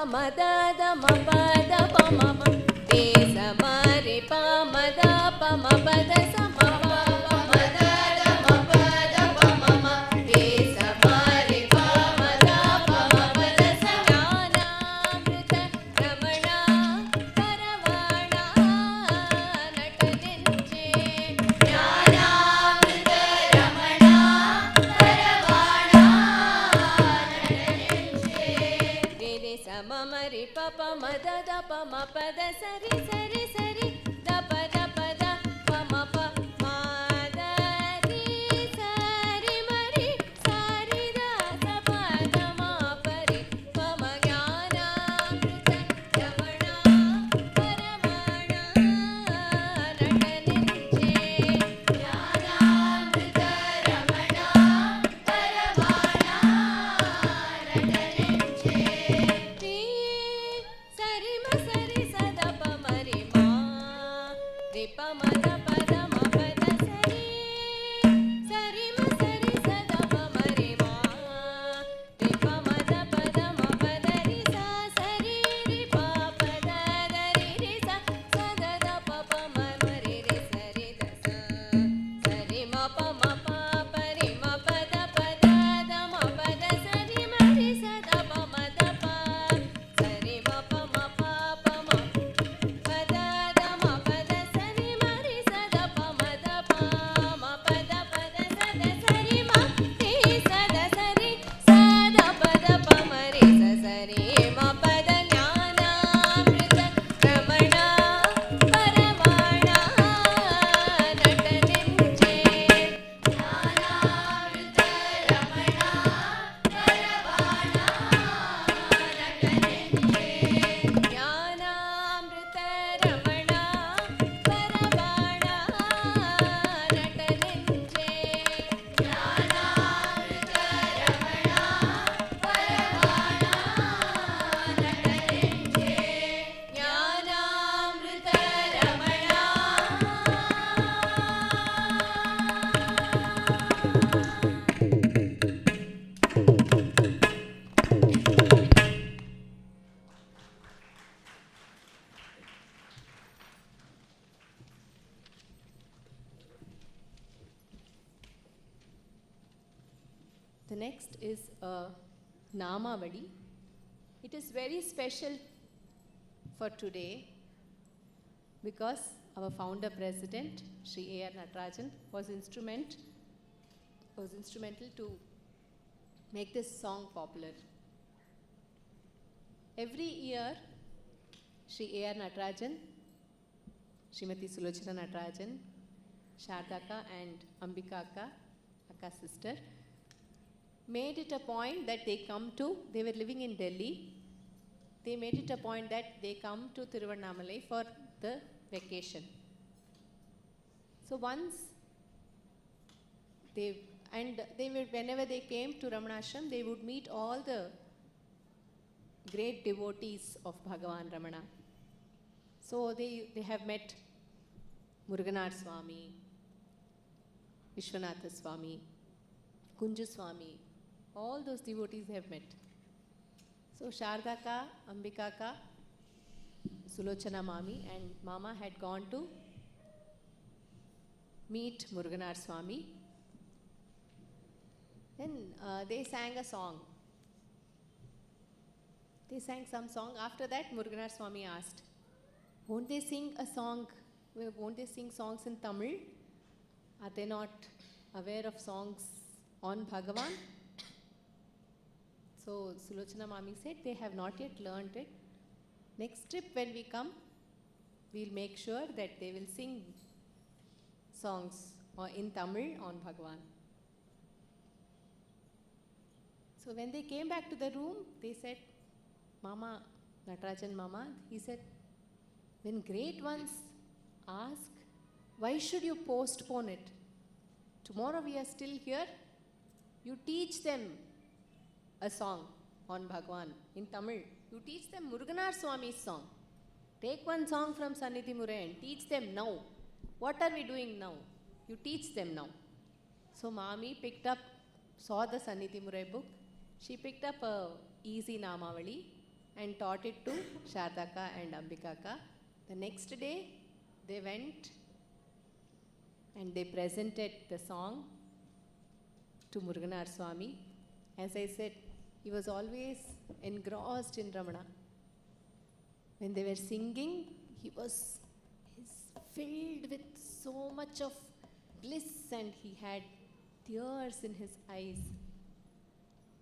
ma da da ma pa da pa ma ma re sa ma re pa ma da pa ma pa da sa ma pa pa ma da da ma pa da pa ma ma re sa ma re pa ma da pa ma pa da sa Jnanamrita Ramana ಪರವಾಣ ನಟನೆಂಚೆ Jnanamrita Ramana ಪರವಾಣ ನಟನೆಂಚೆ ರೇ ರೇ ಸ ಮ ಮ ರೆ ಪ ಪ ಮ the the ಪ ಮ ಪ ದ ಸರಿ ಸರಿ ಸರಿ ದ ಪ ದ ಪ ದ ಪ ಮ ಪ ಮ ದ ರಿ ಸರಿ ಮ ರಿ ಸರಿ ದ ಸ ಪ ದ ಮ ಪ ರಿ ಪ ಮ ಜ್ಞಾನಾಮೃತ ರಮಣ ಪರಮಾಣ ನಟನೆಂಚೆ ಜ್ಞಾನಾಮೃತ ರಮಣ ಪರಮಾಣ ನಟನೆಂಚೆ ರೀ ಸರಿ ಮ ಸರಿ ಸದ ಪ ಮ ರಿ ಮಾ ರಿ ಪ ಮ ದ ಪ ದ ಮ ಪ ದ ಸರಿ ಸರಿ ಮ ಸರಿ ಸದ ಪ ಮ ರಿ ಮಾ ರಿ ಪ ಮ ದ ಪ ದ ಮ ಪ ದ ರಿ ಸ ಸರಿ ರಿ ಪ ಪ ದ ದ ರಿ ರಿ ಸ ಸ ದ ದ ಪ ಪ ಮ ಮ ರಿ ರಿ ಸರಿ ದ ಸ ಸರಿ ಮ ಪ ಮ ಪ ಪ ರಿ ಮ ಪ ದ ಪ ದ ದ ಮ ಪ ದ ಸರಿ ಮ ರಿ ಸ ದ ಪ ಮ ದ ಪ ಸರಿ ಮ ಪ ಮ ಪ ಪ ಮ ಪ ದ ದ ಮ ಪ ದ ಸರಿ ಮ ರಿ ಸ ದ ಪ ಮ ದ ಪ ಮ ಪ ದ ಪ ದ ಸ ದ ಸರಿ ಮ ರಿ ಸ ದ ಸರಿ ಸ ದ ಪ ದ ಪ ಮ ರಿ ಸ ಸರಿ ಮ ಪ the Jnanamrita Ramana ಪರಮಾಣ ನಟನೆಂಚೆ Jnanamrita Ramana ಪರಮಾಣ ನಟನೆಂಚೆ Jnanamrita Ramana ಪರಮಾಣ ನಟನೆಂಚೆ Jnanamrita Ramana ಪರಮಾಣ ನಟನೆಂಚೆ Jnanamrita Ramana The next is a Namavadi. It is very special for today because our founder president, Sri A.R. Natarajan, was instrumental to make this song popular. Every year, Sri A.R. Natarajan, Srimati Sulochana Natarajan, Shardaka and Ambika Akka sister, made it a point that they were living in Delhi. They made it a point that they come to Tiruvannamalai for the vacation. So once whenever they came to Ramanashram, they would meet all the great devotees of Bhagavan Ramana. So they have met Muruganar Swami, Vishwanatha Swami, Kunja Swami, all those devotees they have met. So Shardaka, Ambika, Sulochana Mami and Mama had gone to meet Muruganar Swami. Then they sang a song. They sang some song. After that, Muruganar Swami asked, won't they sing a song? Won't they sing songs in Tamil? Are they not aware of songs on Bhagavan? So Sulochana Mami said they have not yet learned it. Next trip when we come, we'll make sure that they will sing songs in Tamil on Bhagavan. So when they came back to the room, they said, Mama, Natarajan Mama, he said, when great ones ask, why should you postpone it? Tomorrow we are still here. You teach them a song on Bhagavan in Tamil. You teach them Muruganar Swami's song. Take one song from Sannidhi Murai and teach them now. What are we doing now? You teach them now. So Mami saw the Sannidhi Murai book. She picked up a easy Namavali and taught it to Shardaka and Ambikaka. The next day, they went and they presented the song to Muruganar Swami. As I said, he was always engrossed in Ramana. When they were singing, he was filled with so much of bliss and he had tears in his eyes.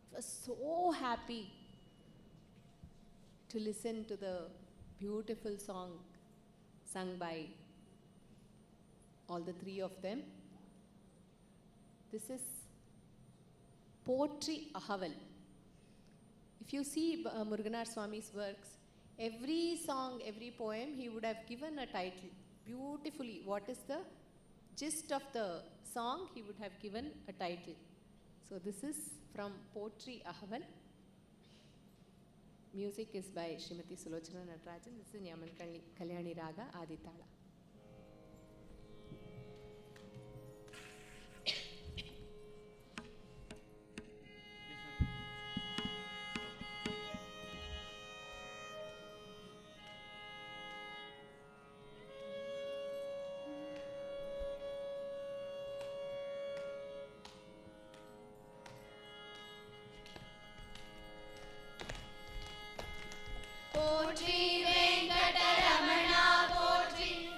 He was so happy to listen to the beautiful song sung by all the three of them. This is Poetry Ahaval. If you see Muruganar Swami's works, every song, every poem, he would have given a title beautifully. What is the gist of the song? He would have given a title. So this is from Poetry Ahaval. Music is by Srimati Sulochana Natarajan. This is Nyaman Kalyani Raga Aditala. Potri Venkatamana Potri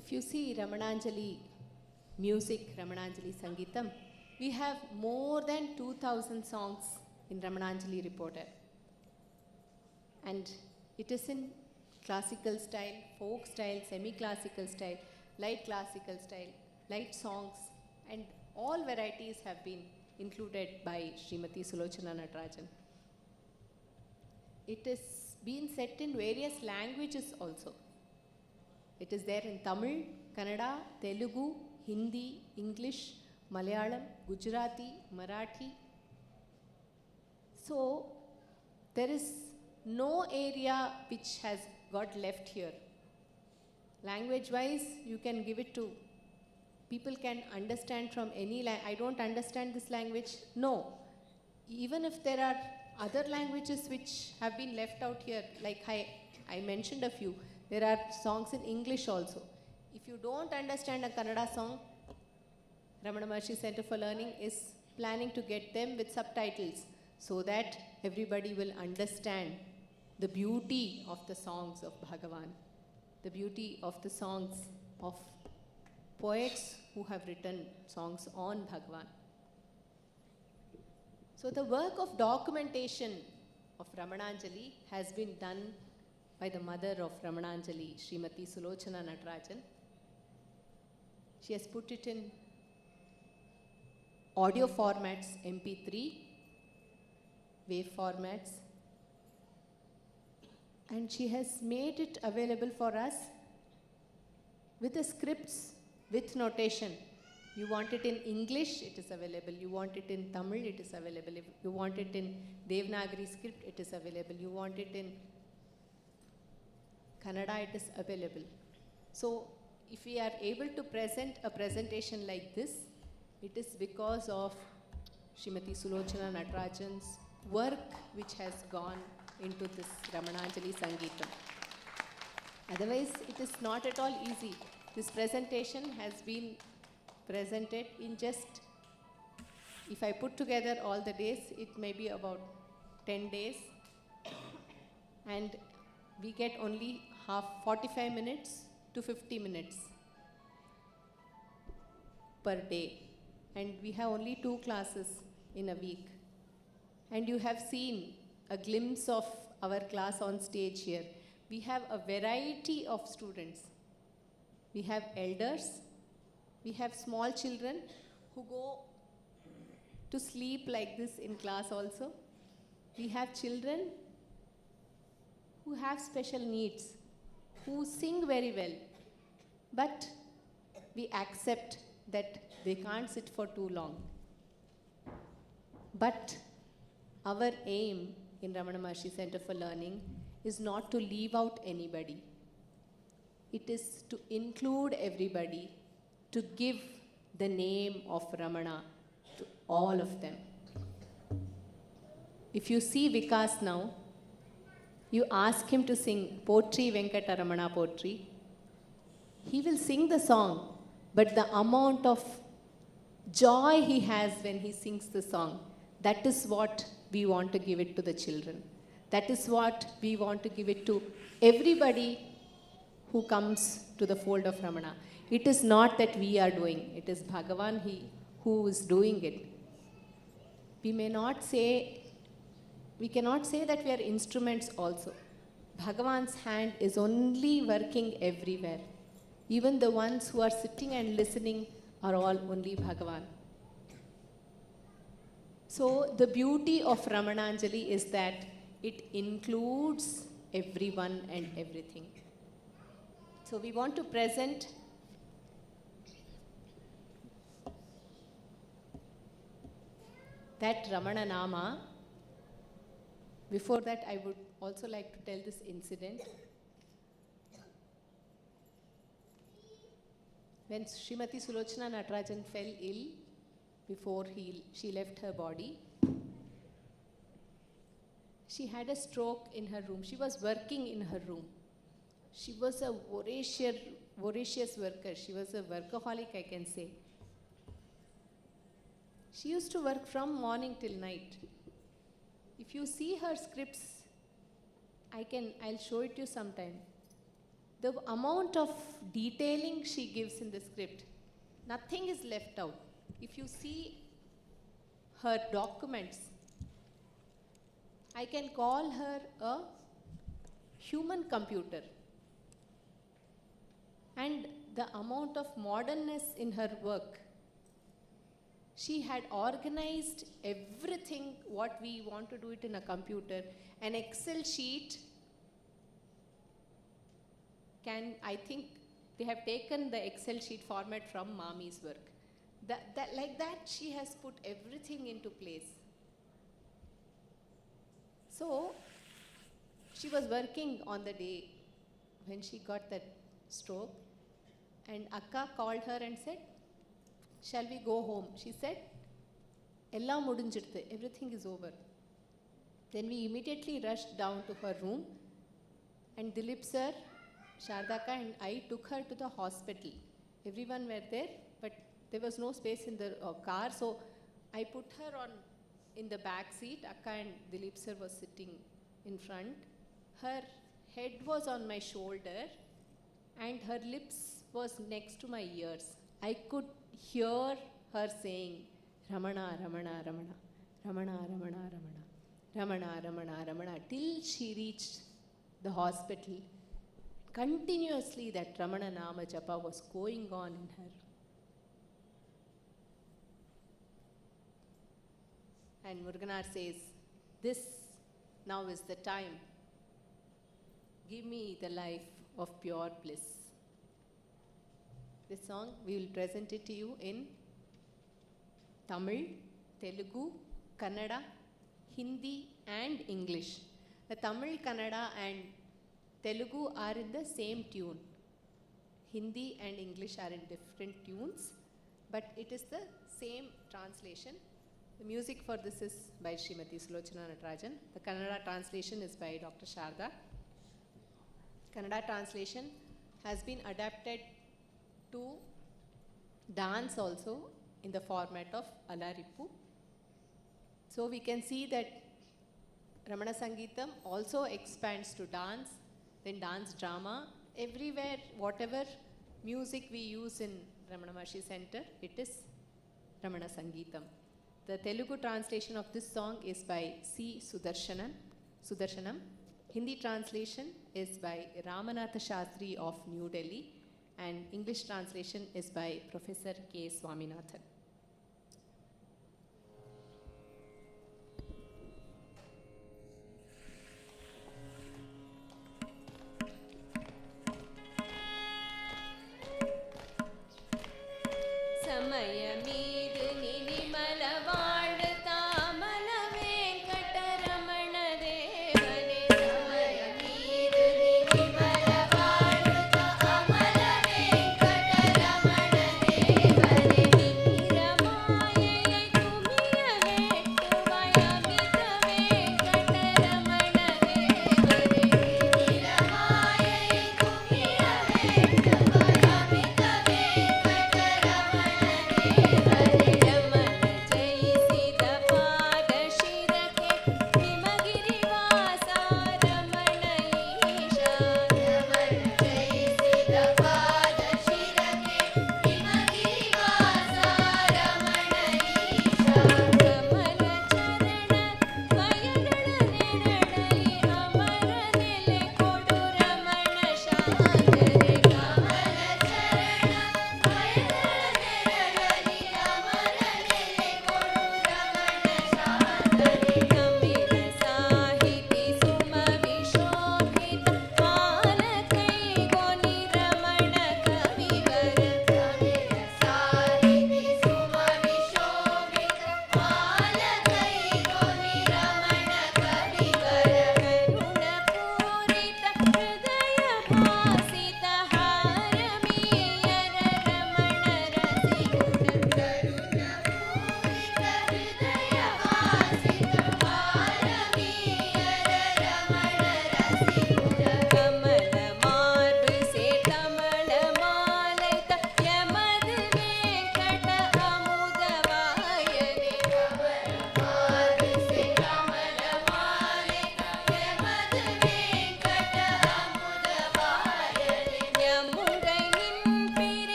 if you see Ramananjali music, Ramananjali Sangeetham, we have more than 2,000 songs in Ramananjali Reporter. And it is in classical style, folk style, semi-classical style, light classical style, light songs, and all varieties have been included by Srimati Sulochana Natarajan. It is been set in various languages also. It is there in Tamil, Kannada, Telugu, Hindi, English, Malayalam, Gujarati, Marathi. So there is no area which has got left here. Language wise, you can give it to people can understand from any language. I don't understand this language. No. Even if there are other languages which have been left out here, like I mentioned a few, there are songs in English also. If you don't understand a Kannada song, Ramana Maharshi Center for Learning is planning to get them with subtitles so that everybody will understand the beauty of the songs of Bhagavan, the beauty of the songs of poets who have written songs on Bhagavan. So the work of documentation of Ramananjali has been done by the mother of Ramananjali, Srimati Sulochana Natarajan. She has put it in audio formats, MP3, wave formats, and she has made it available for us with the scripts, with notation. You want it in English, it is available. You want it in Tamil, it is available. If you want it in Devanagari script, it is available. You want it in Kannada, it is available. So if we are able to present a presentation like this, it is because of Srimati Sulochana Natarajan's work which has gone into this Ramananjali Sangeetham. Otherwise, it is not at all easy. This presentation has been presented in just, if I put together all the days, it may be about 10 days. And we get only 45 minutes to 50 minutes per day. And we have only 2 classes in a week. And you have seen a glimpse of our class on stage here. We have a variety of students. We have elders, we have small children who go to sleep like this in class also. We have children who have special needs, who sing very well, but we accept that they can't sit for too long. But our aim in Ramana Maharshi Center for Learning is not to leave out anybody. It is to include everybody, to give the name of Ramana to all of them. If you see Vikas now, you ask him to sing Potri Venkata Ramana Potri, he will sing the song, but the amount of joy he has when he sings the song, that is what we want to give it to the children. That is what we want to give it to everybody who comes to the fold of Ramana. It is not that we are doing, it is Bhagavan who is doing it. We cannot say that we are instruments also. Bhagavan's hand is only working everywhere. Even the ones who are sitting and listening are all only Bhagavan. So the beauty of Ramananjali is that it includes everyone and everything. So we want to present that Ramana Nama. Before that, I would also like to tell this incident. When Srimati Sulochana Natarajan fell ill, before she left her body, she had a stroke in her room. She was working in her room. She was a voracious worker. She was a workaholic, I can say. She used to work from morning till night. If you see her scripts, I'll show it to you sometime. The amount of detailing she gives in the script, nothing is left out. If you see her documents, I can call her a human computer. And the amount of modernness in her work, she had organized everything what we want to do it in a computer. An Excel sheet I think they have taken the Excel sheet format from Mami's work. Like that, she has put everything into place. So, she was working on the day when she got that stroke, and Akka called her and said, "Shall we go home?" She said, "Ella mudinjirthu, everything is over." Then we immediately rushed down to her room, and Dilip sir, Shardaka and I took her to the hospital. Everyone were there, but there was no space in the car, so I put her in the back seat. Akka and Dilip sir was sitting in front. Her head was on my shoulder and her lips was next to my ears. I could hear her saying, "Ramana, Ramana, Ramana, Ramana, Ramana, Ramana, Ramana, Ramana, Ramana," till she reached the hospital. Continuously that Ramana Nama Japa was going on in her. And Muruganar says, "This now is the time. Give me the life of pure bliss." This song, we will present it to you in Tamil, Telugu, Kannada, Hindi and English. The Tamil, Kannada and Telugu are in the same tune. Hindi and English are in different tunes, but it is the same translation. The music for this is by Srimati Sulochana Natarajan. The Kannada translation is by Dr. Sharda. Kannada translation has been adapted to dance also in the format of Alarippu. So we can see that Ramana Sangeetham also expands to dance, then dance drama. Everywhere, whatever music we use in Ramana Maharshi Center, it is Ramana Sangeetham. The Telugu translation of this song is by C. Sudarshanam. Hindi translation is by Ramanatha Shastri of New Delhi, and English translation is by Professor K. Swaminathan. ಸಮಯಮೀದು ನಿನಿಮಲ ವಾಳ್ತಾ ಮಲವೇಂಕಟ Ramana ದೇವನೇ. ಸಮಯಮೀದು ನಿನಿಮಲ ವಾಳ್ತಾ ಅಮಲ ವೆಂಕಟ ರಮಣ ದೇವನೇ.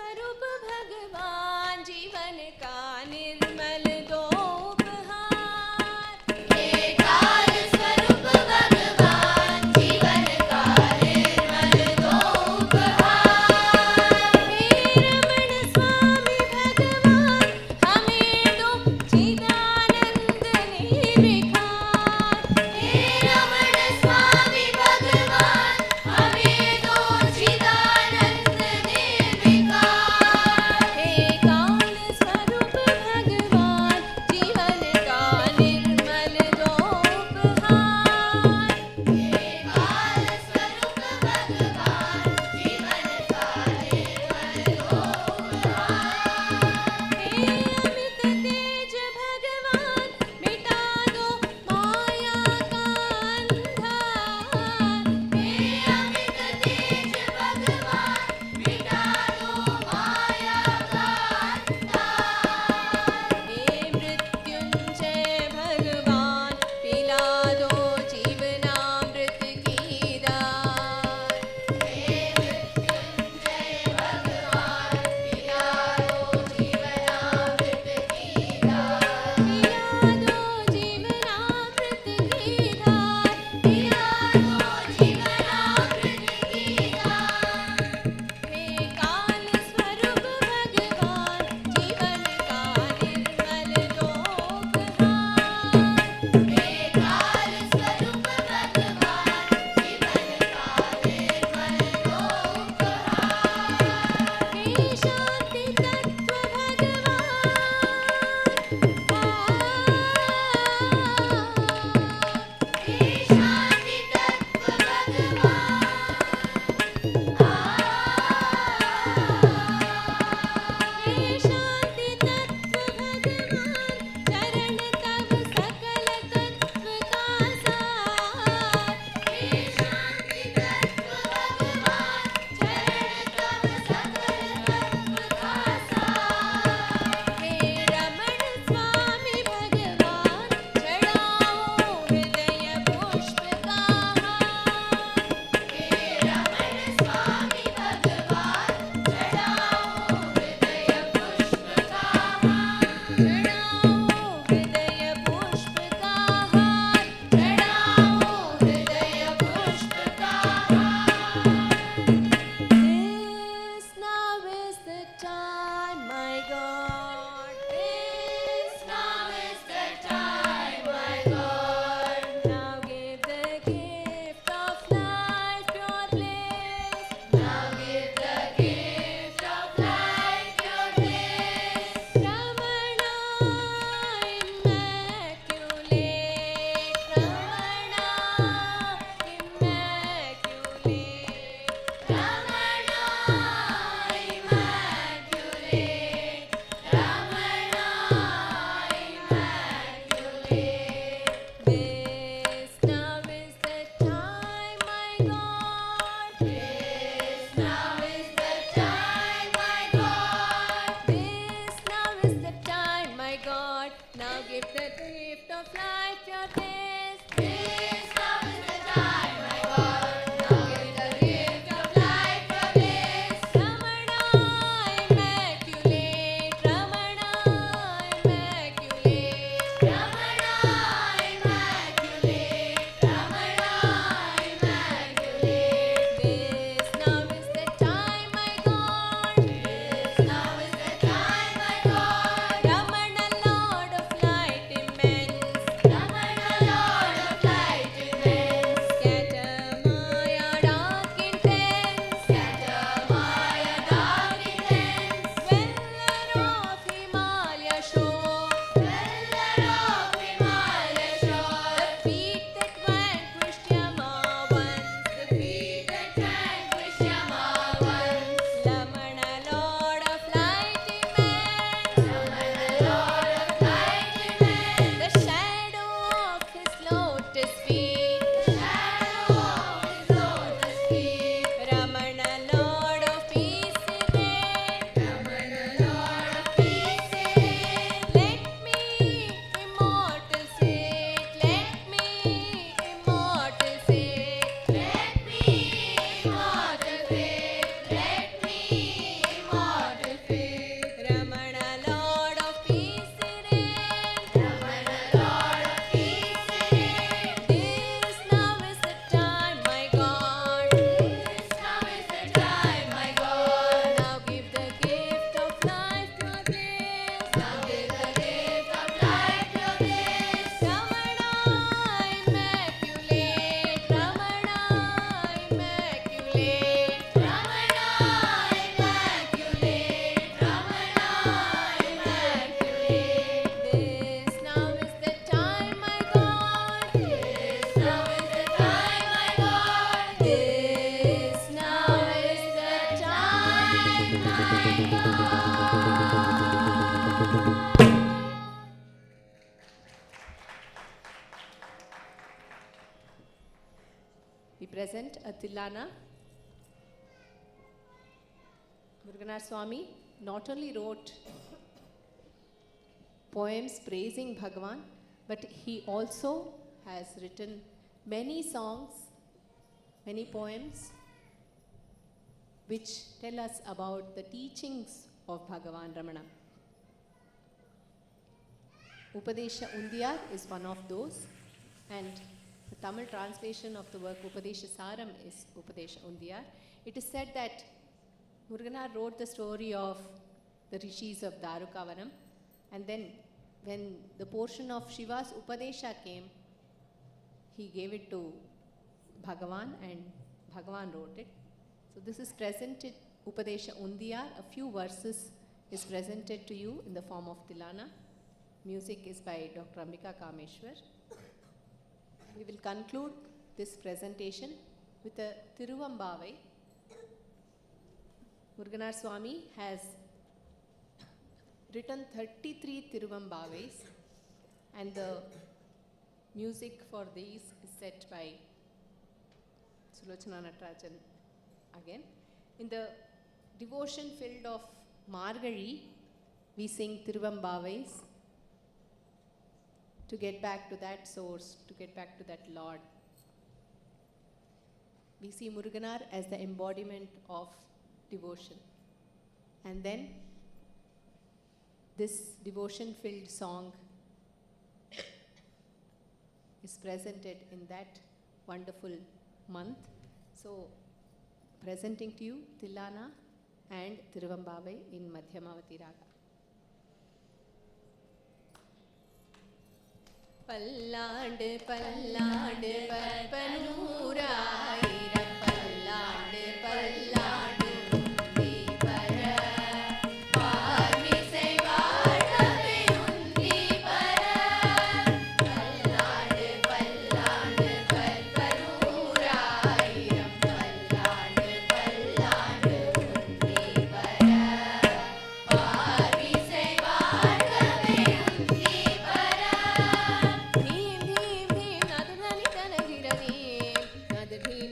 स्वरूप भगवान जीवन का निर्मल दो उपहार। हे काल स्वरूप भगवान जीवन का निर्मल दो उपहार। हे रमण स्वामी भगवान हमें दो चिदानंद निर्विकार। हे रमण स्वामी भगवान हमें दो चिदानंद निर्विकार। हे We present a Tilana. Muruganar Swami not only wrote poems praising Bhagavan, but he also has written many songs, many poems, which tell us about the teachings of Bhagavan Ramana. Upadesha Undiyar is one of those, and the Tamil translation of the work Upadesha Saram is Upadesha Undiyar. It is said that Muruganar wrote the story of the rishis of Darukavanam, and then when the portion of Shiva's Upadesha came, he gave it to Bhagavan and Bhagavan wrote it. So this is presented, Upadesha Undiyar, a few verses is presented to you in the form of Tilana. Music is by Dr. Ambika Kameshwar. We will conclude this presentation with a Tiruvambavai. Muruganar Swami has written 33 Tiruvambavais, and the music for these is set by Sulochana Natarajan again. In the devotion field of Margari, we sing Tiruvambavais to get back to that source, to get back to that Lord. We see Muruganar as the embodiment of devotion. And then this devotion-filled song is presented in that wonderful month. So, presenting to you Tilana and Tiruvambavai in Madhyamavati Raga. பல்லாண்டு பல்லாண்டு பற்பனூராயிரம் பல்லாண்டு பல்லாண்டு உந்தி பர பார்மிசை வாழ்கவே உந்தி பர பல்லாண்டு பல்லாண்டு பற்பனூராயிரம் பல்லாண்டு பல்லாண்டு உந்தி பர பார்மிசை வாழ்கவே உந்தி பர धीम धीम धीम नाद नाली तन गिरनी नाद धीम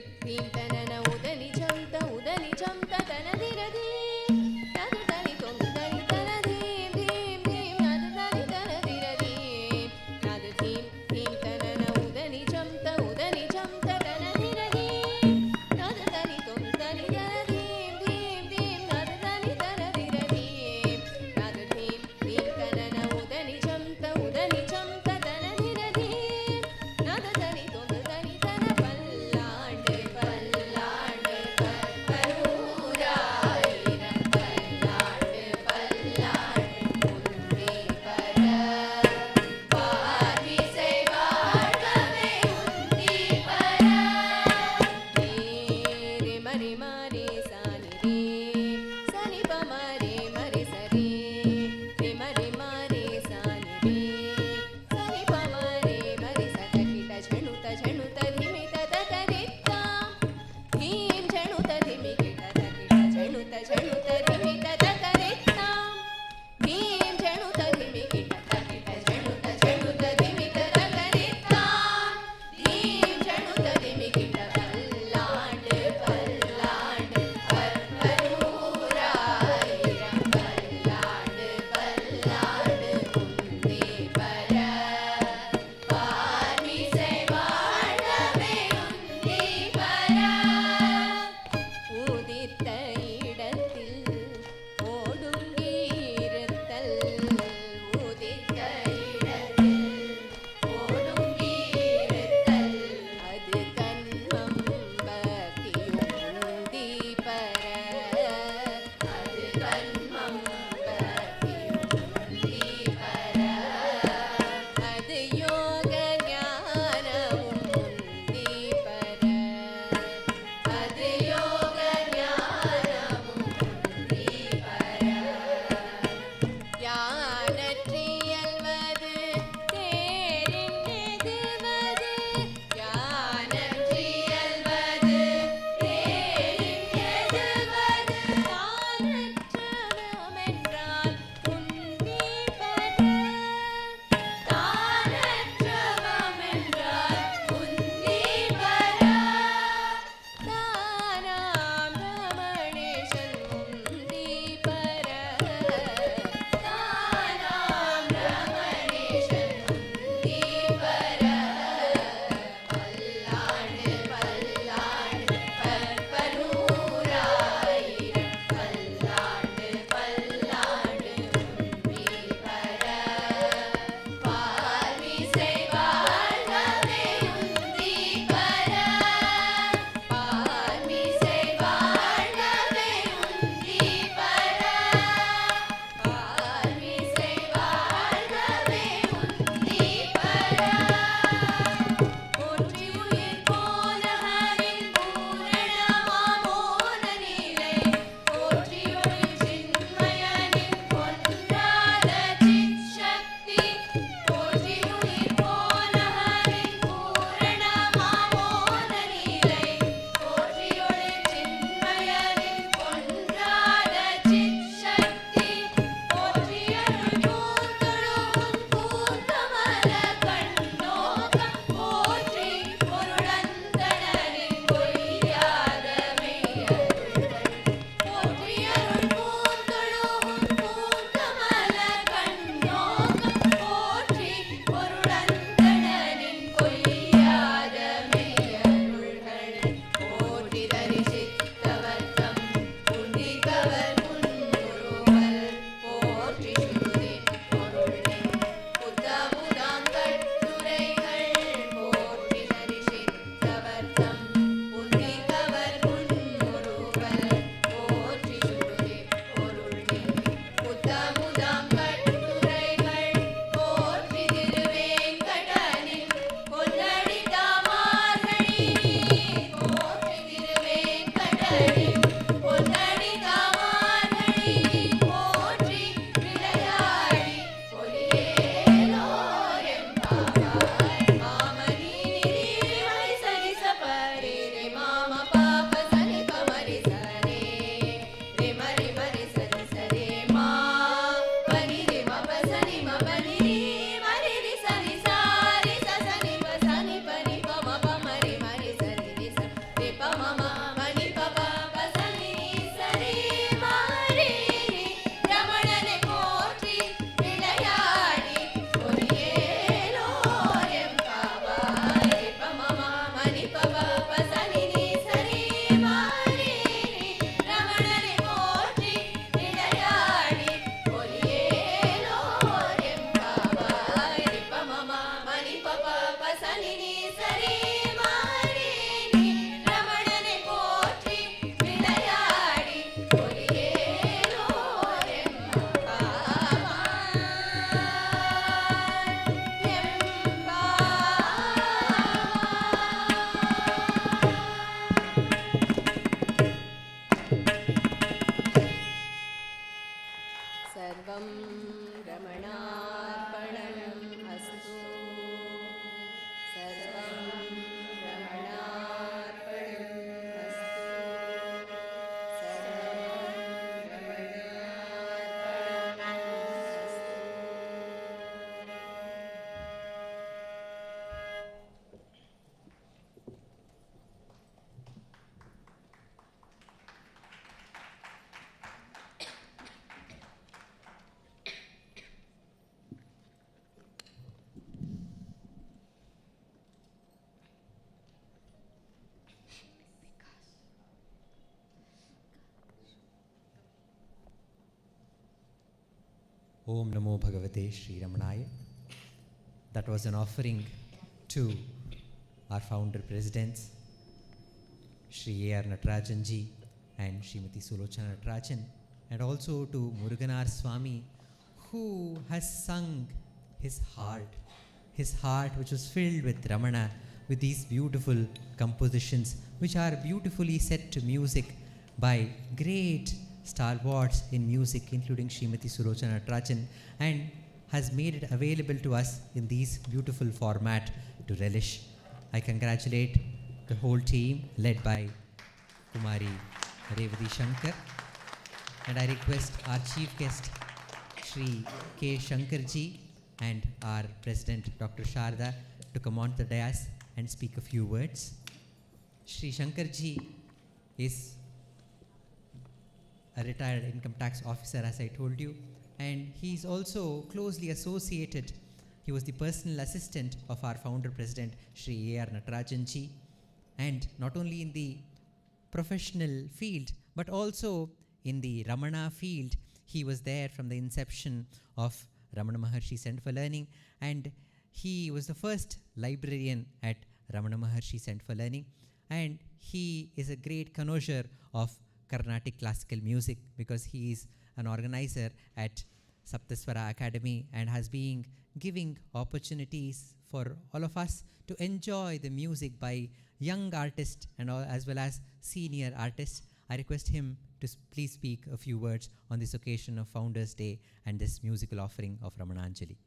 सर्वं रमणार्पणम् अस्तु सर्वं रमणार्पणम् अस्तु सर्वं रमणार्पणम् Om Namo Bhagavate Sri Ramanaya. That was an offering to our founder presidents, Sri A.R. Natarajanji and Srimati Sulochana Natarajan, and also to Muruganar Swami, who has sung his heart which was filled with Ramana, with these beautiful compositions which are beautifully set to music by great stalwarts in music, including Srimati Sulochana Natarajan, and has made it available to us in these beautiful format to relish. I congratulate the whole team led by Kumari Revati Shankar, and I request our chief guest Shri K. Shankarji and our President Dr. Sharda to come on the dais and speak a few words. Shri Shankarji is a retired income tax officer, as I told you, and he's also closely associated. He was the personal assistant of our founder president Sri A.R. Natarajanji, and not only in the professional field but also in the Ramana field. He was there from the inception of Ramana Maharshi Center for Learning, and he was the first librarian at Ramana Maharshi Center for Learning, and he is a great connoisseur of Carnatic classical music because he is an organizer at Saptaswara Academy and has been giving opportunities for all of us to enjoy the music by young artists and all, as well as senior artists. I request him to please speak a few words on this occasion of Founders Day and this musical offering of Ramananjali.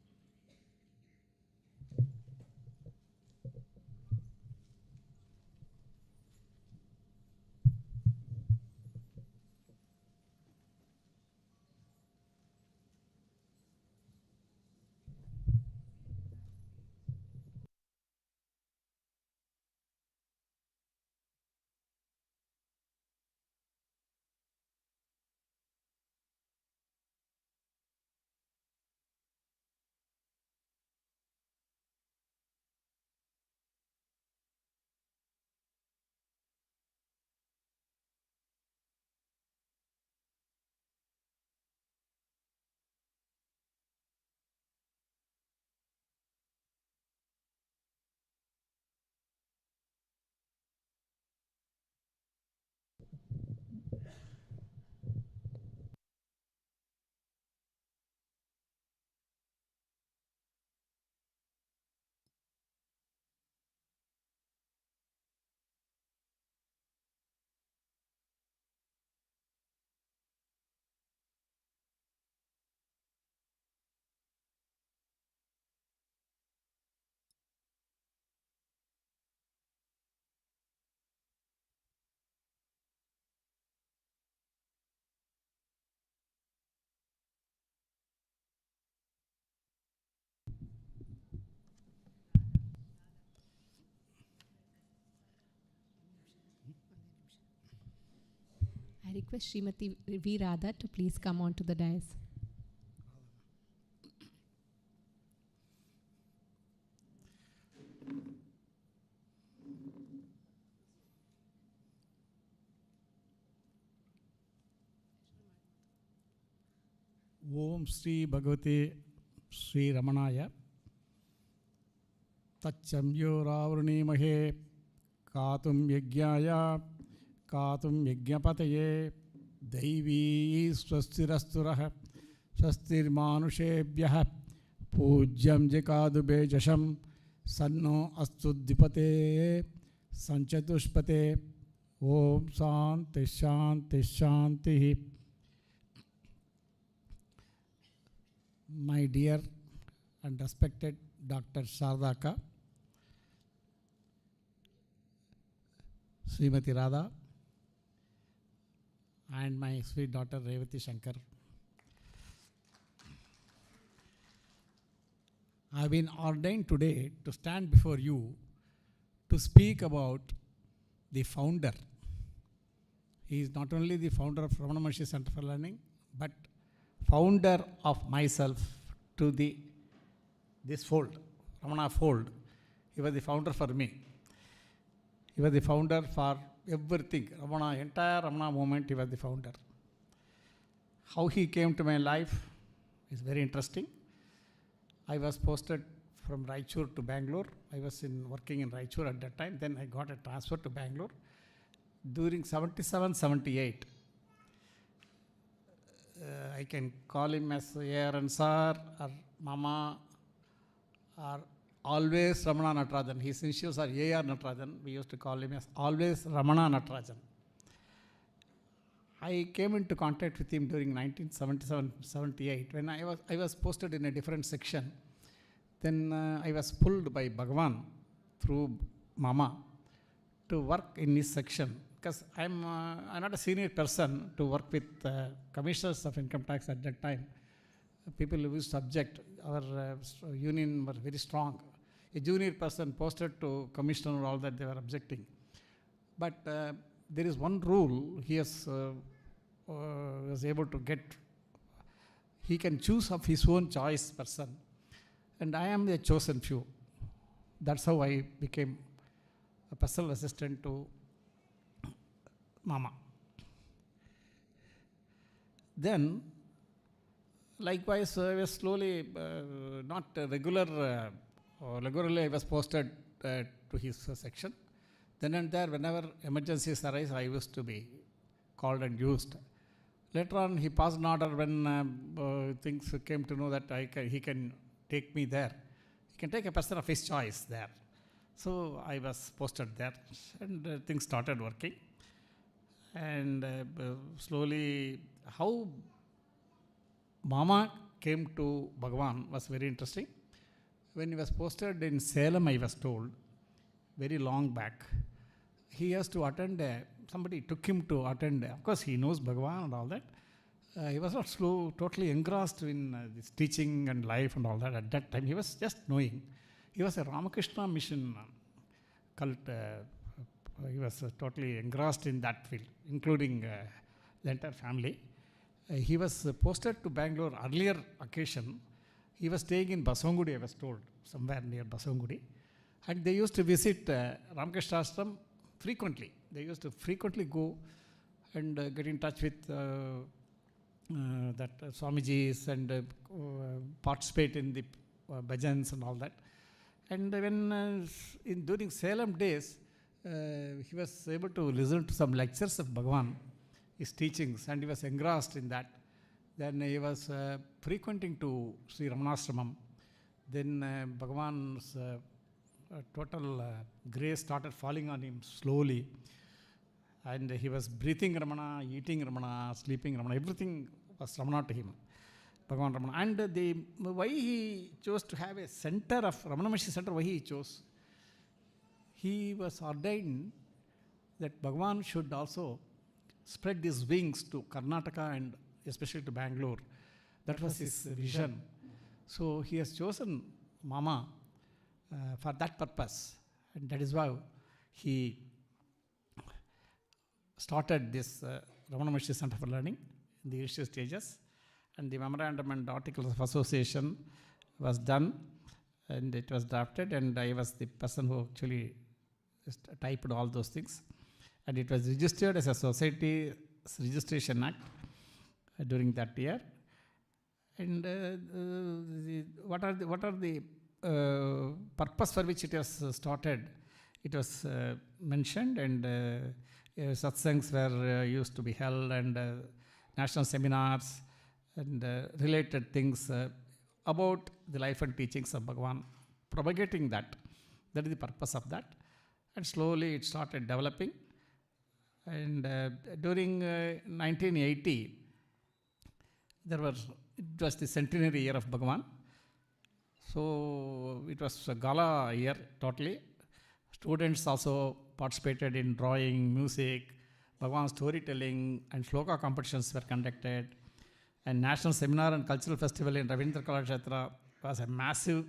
I request Srimati V. Radha to please come on to the dais. Om Sri Bhagavate Sri Ramanaya Tachamyo Ravrani Mahe Katum Yajnaya Katum Yajnapataye Devi Swastirasturaha Swastir Manushebhyah Pujyam Jakadu Bejasham Sanno Astudipate Sanchatushpate Om Shanti Shanti Shanti. my dear and respected Dr. Shardaka, Srimati Radha, and my sweet daughter Revati Shankar. I have been ordained today to stand before you to speak about the founder. He is not only the founder of Ramananjali Center for Learning, but founder of myself to this fold, Ramana fold. He was the founder for me. He was the founder for everything. Entire Ramana movement, he was the founder. How he came to my life is very interesting. I was posted from Raichur to Bangalore. I was working in Raichur at that time. Then I got a transfer to Bangalore. During 77, 78, I can call him as A.R. Sir or Mama or always Ramana Natarajan. His initials are A.R. Natarajan. We used to call him as always Ramana Natarajan. I came into contact with him during 1977-78 when I was posted in a different section. Then I was pulled by Bhagavan through Mama to work in his section, because I'm not a senior person to work with commissioners of income tax at that time. People who used to object. Our union were very strong. A junior person posted to commissioner and all that, they were objecting. But there is one rule he was able to get. He can choose of his own choice person, and I am the chosen few. That's how I became a personal assistant to Mama. Then, likewise, I was slowly, not regularly I was posted to his section. Then and there, whenever emergencies arise, I used to be called and used. Later on, he passed an order when things came to know that he can take me there. He can take a person of his choice there. So I was posted there, and things started working. And slowly, how Mama came to Bhagavan was very interesting. When he was posted in Salem, I was told, very long back, he has to attend, somebody took him to attend, of course he knows Bhagavan and all that. He was not totally engrossed in this teaching and life and all that at that time. He was just knowing. He was a Ramakrishna mission cult. He was totally engrossed in that field, including the entire family. He was posted to Bangalore earlier occasion. He was staying in Basavangudi, I was told, somewhere near Basavangudi. And they used to visit Ramakrishna Ashram frequently. They used to frequently go and get in touch with that Swamijis and participate in the bhajans and all that. And when during Salem days, he was able to listen to some lectures of Bhagavan, his teachings, and he was engrossed in that. Then he was frequenting to Sri Ramanashramam. Then Bhagavan's total grace started falling on him slowly. And he was breathing Ramana, eating Ramana, sleeping Ramana, everything was Ramana to him. Bhagavan Ramana. And why he chose to have a center of Ramananjali Center, why he chose? He was ordained that Bhagavan should also spread his wings to Karnataka and especially to Bangalore. That was his vision. So he has chosen Mama for that purpose. And that is why he started this Ramananjali Center for Learning in the initial stages. And the memorandum and articles of association was done and it was drafted, and I was the person who actually typed all those things. And it was registered as a Society Registration Act during that year. And what are the purpose for which it was started? It was mentioned, and satsangs were used to be held, and national seminars and related things about the life and teachings of Bhagavan, propagating that. That is the purpose of that. And slowly it started developing. And during 1980, it was the centenary year of Bhagavan. So it was a gala year totally. Students also participated in drawing, music, Bhagavan storytelling, and shloka competitions were conducted. And National Seminar and Cultural Festival in Ravindra Kalakshetra was a massive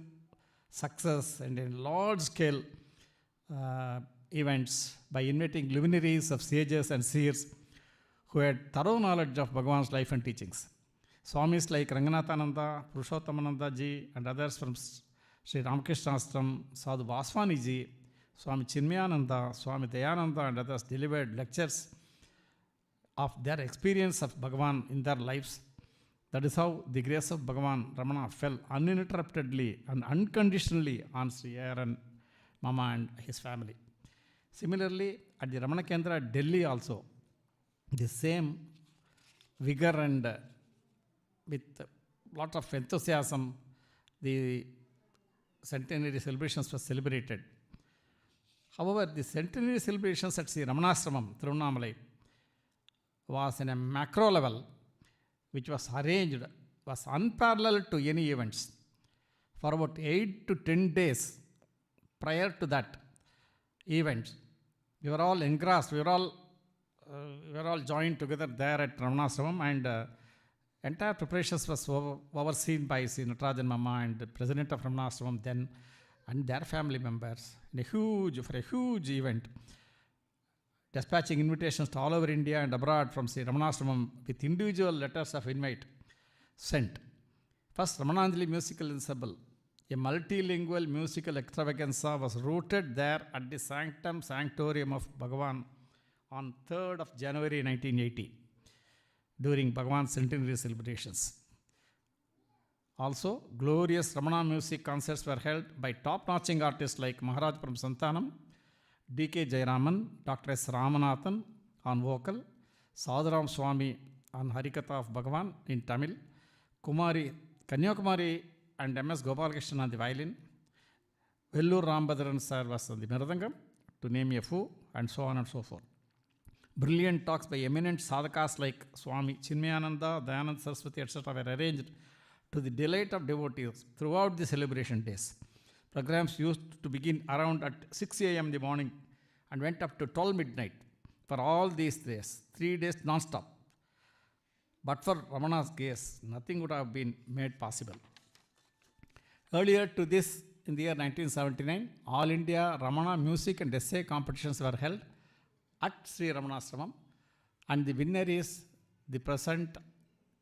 success and in large scale events by inviting luminaries of sages and seers who had thorough knowledge of Bhagavan's life and teachings. Swamis like Ranganathananda, Purushothamananda ji, and others from Sri Ramakrishna Ashram, Sadhu Vaswani ji, Swami Chinmayananda, Swami Dayananda, and others delivered lectures of their experience of Bhagavan in their lives. That is how the grace of Bhagavan Ramana fell uninterruptedly and unconditionally on Sri Aaron Mama and his family. Similarly, at the Ramana Kendra at Delhi also, the same vigor and with lot of enthusiasm, the centenary celebrations were celebrated. However, the centenary celebrations at Sri Ramanashramam, Thiruvannamalai, was in a macro level, which was arranged, was unparalleled to any events. For about 8 to 10 days prior to that event, we were all engrossed, we were all joined together there at Ramanashramam, and entire preparations was overseen by Sri Natarajan Mama and the president of Ramanashramam then, and their family members for a huge event, dispatching invitations to all over India and abroad from Sri Ramanashramam with individual letters of invite sent. First, Ramananjali Musical Ensemble, a multilingual musical extravaganza, was rooted there at the Sanctum Sanctorium of Bhagavan on 3rd of January 1980 during Bhagavan's centenary celebrations. Also, glorious Ramana music concerts were held by top-notching artists like Maharaj from Santanam, D.K. Jayaraman, Dr. S. Ramanathan on vocal, Sadhuram Swami on Harikatha of Bhagavan in Tamil, Kanyakumari and M.S. Gopalakrishnan on the violin, Vellur Rambhadran sir was on the mridangam, to name a few, and so on and so forth. Brilliant talks by eminent sadhakas like Swami Chinmayananda, Dayananda Saraswati, etc. were arranged to the delight of devotees throughout the celebration days. Programs used to begin around at 6 a.m. in the morning and went up to 12 midnight for all these days, 3 days non-stop. But for Ramana's case, nothing would have been made possible. Earlier to this, in the year 1979, All India Ramana Music and Essay competitions were held at Sri Ramanashramam, and the winner is the present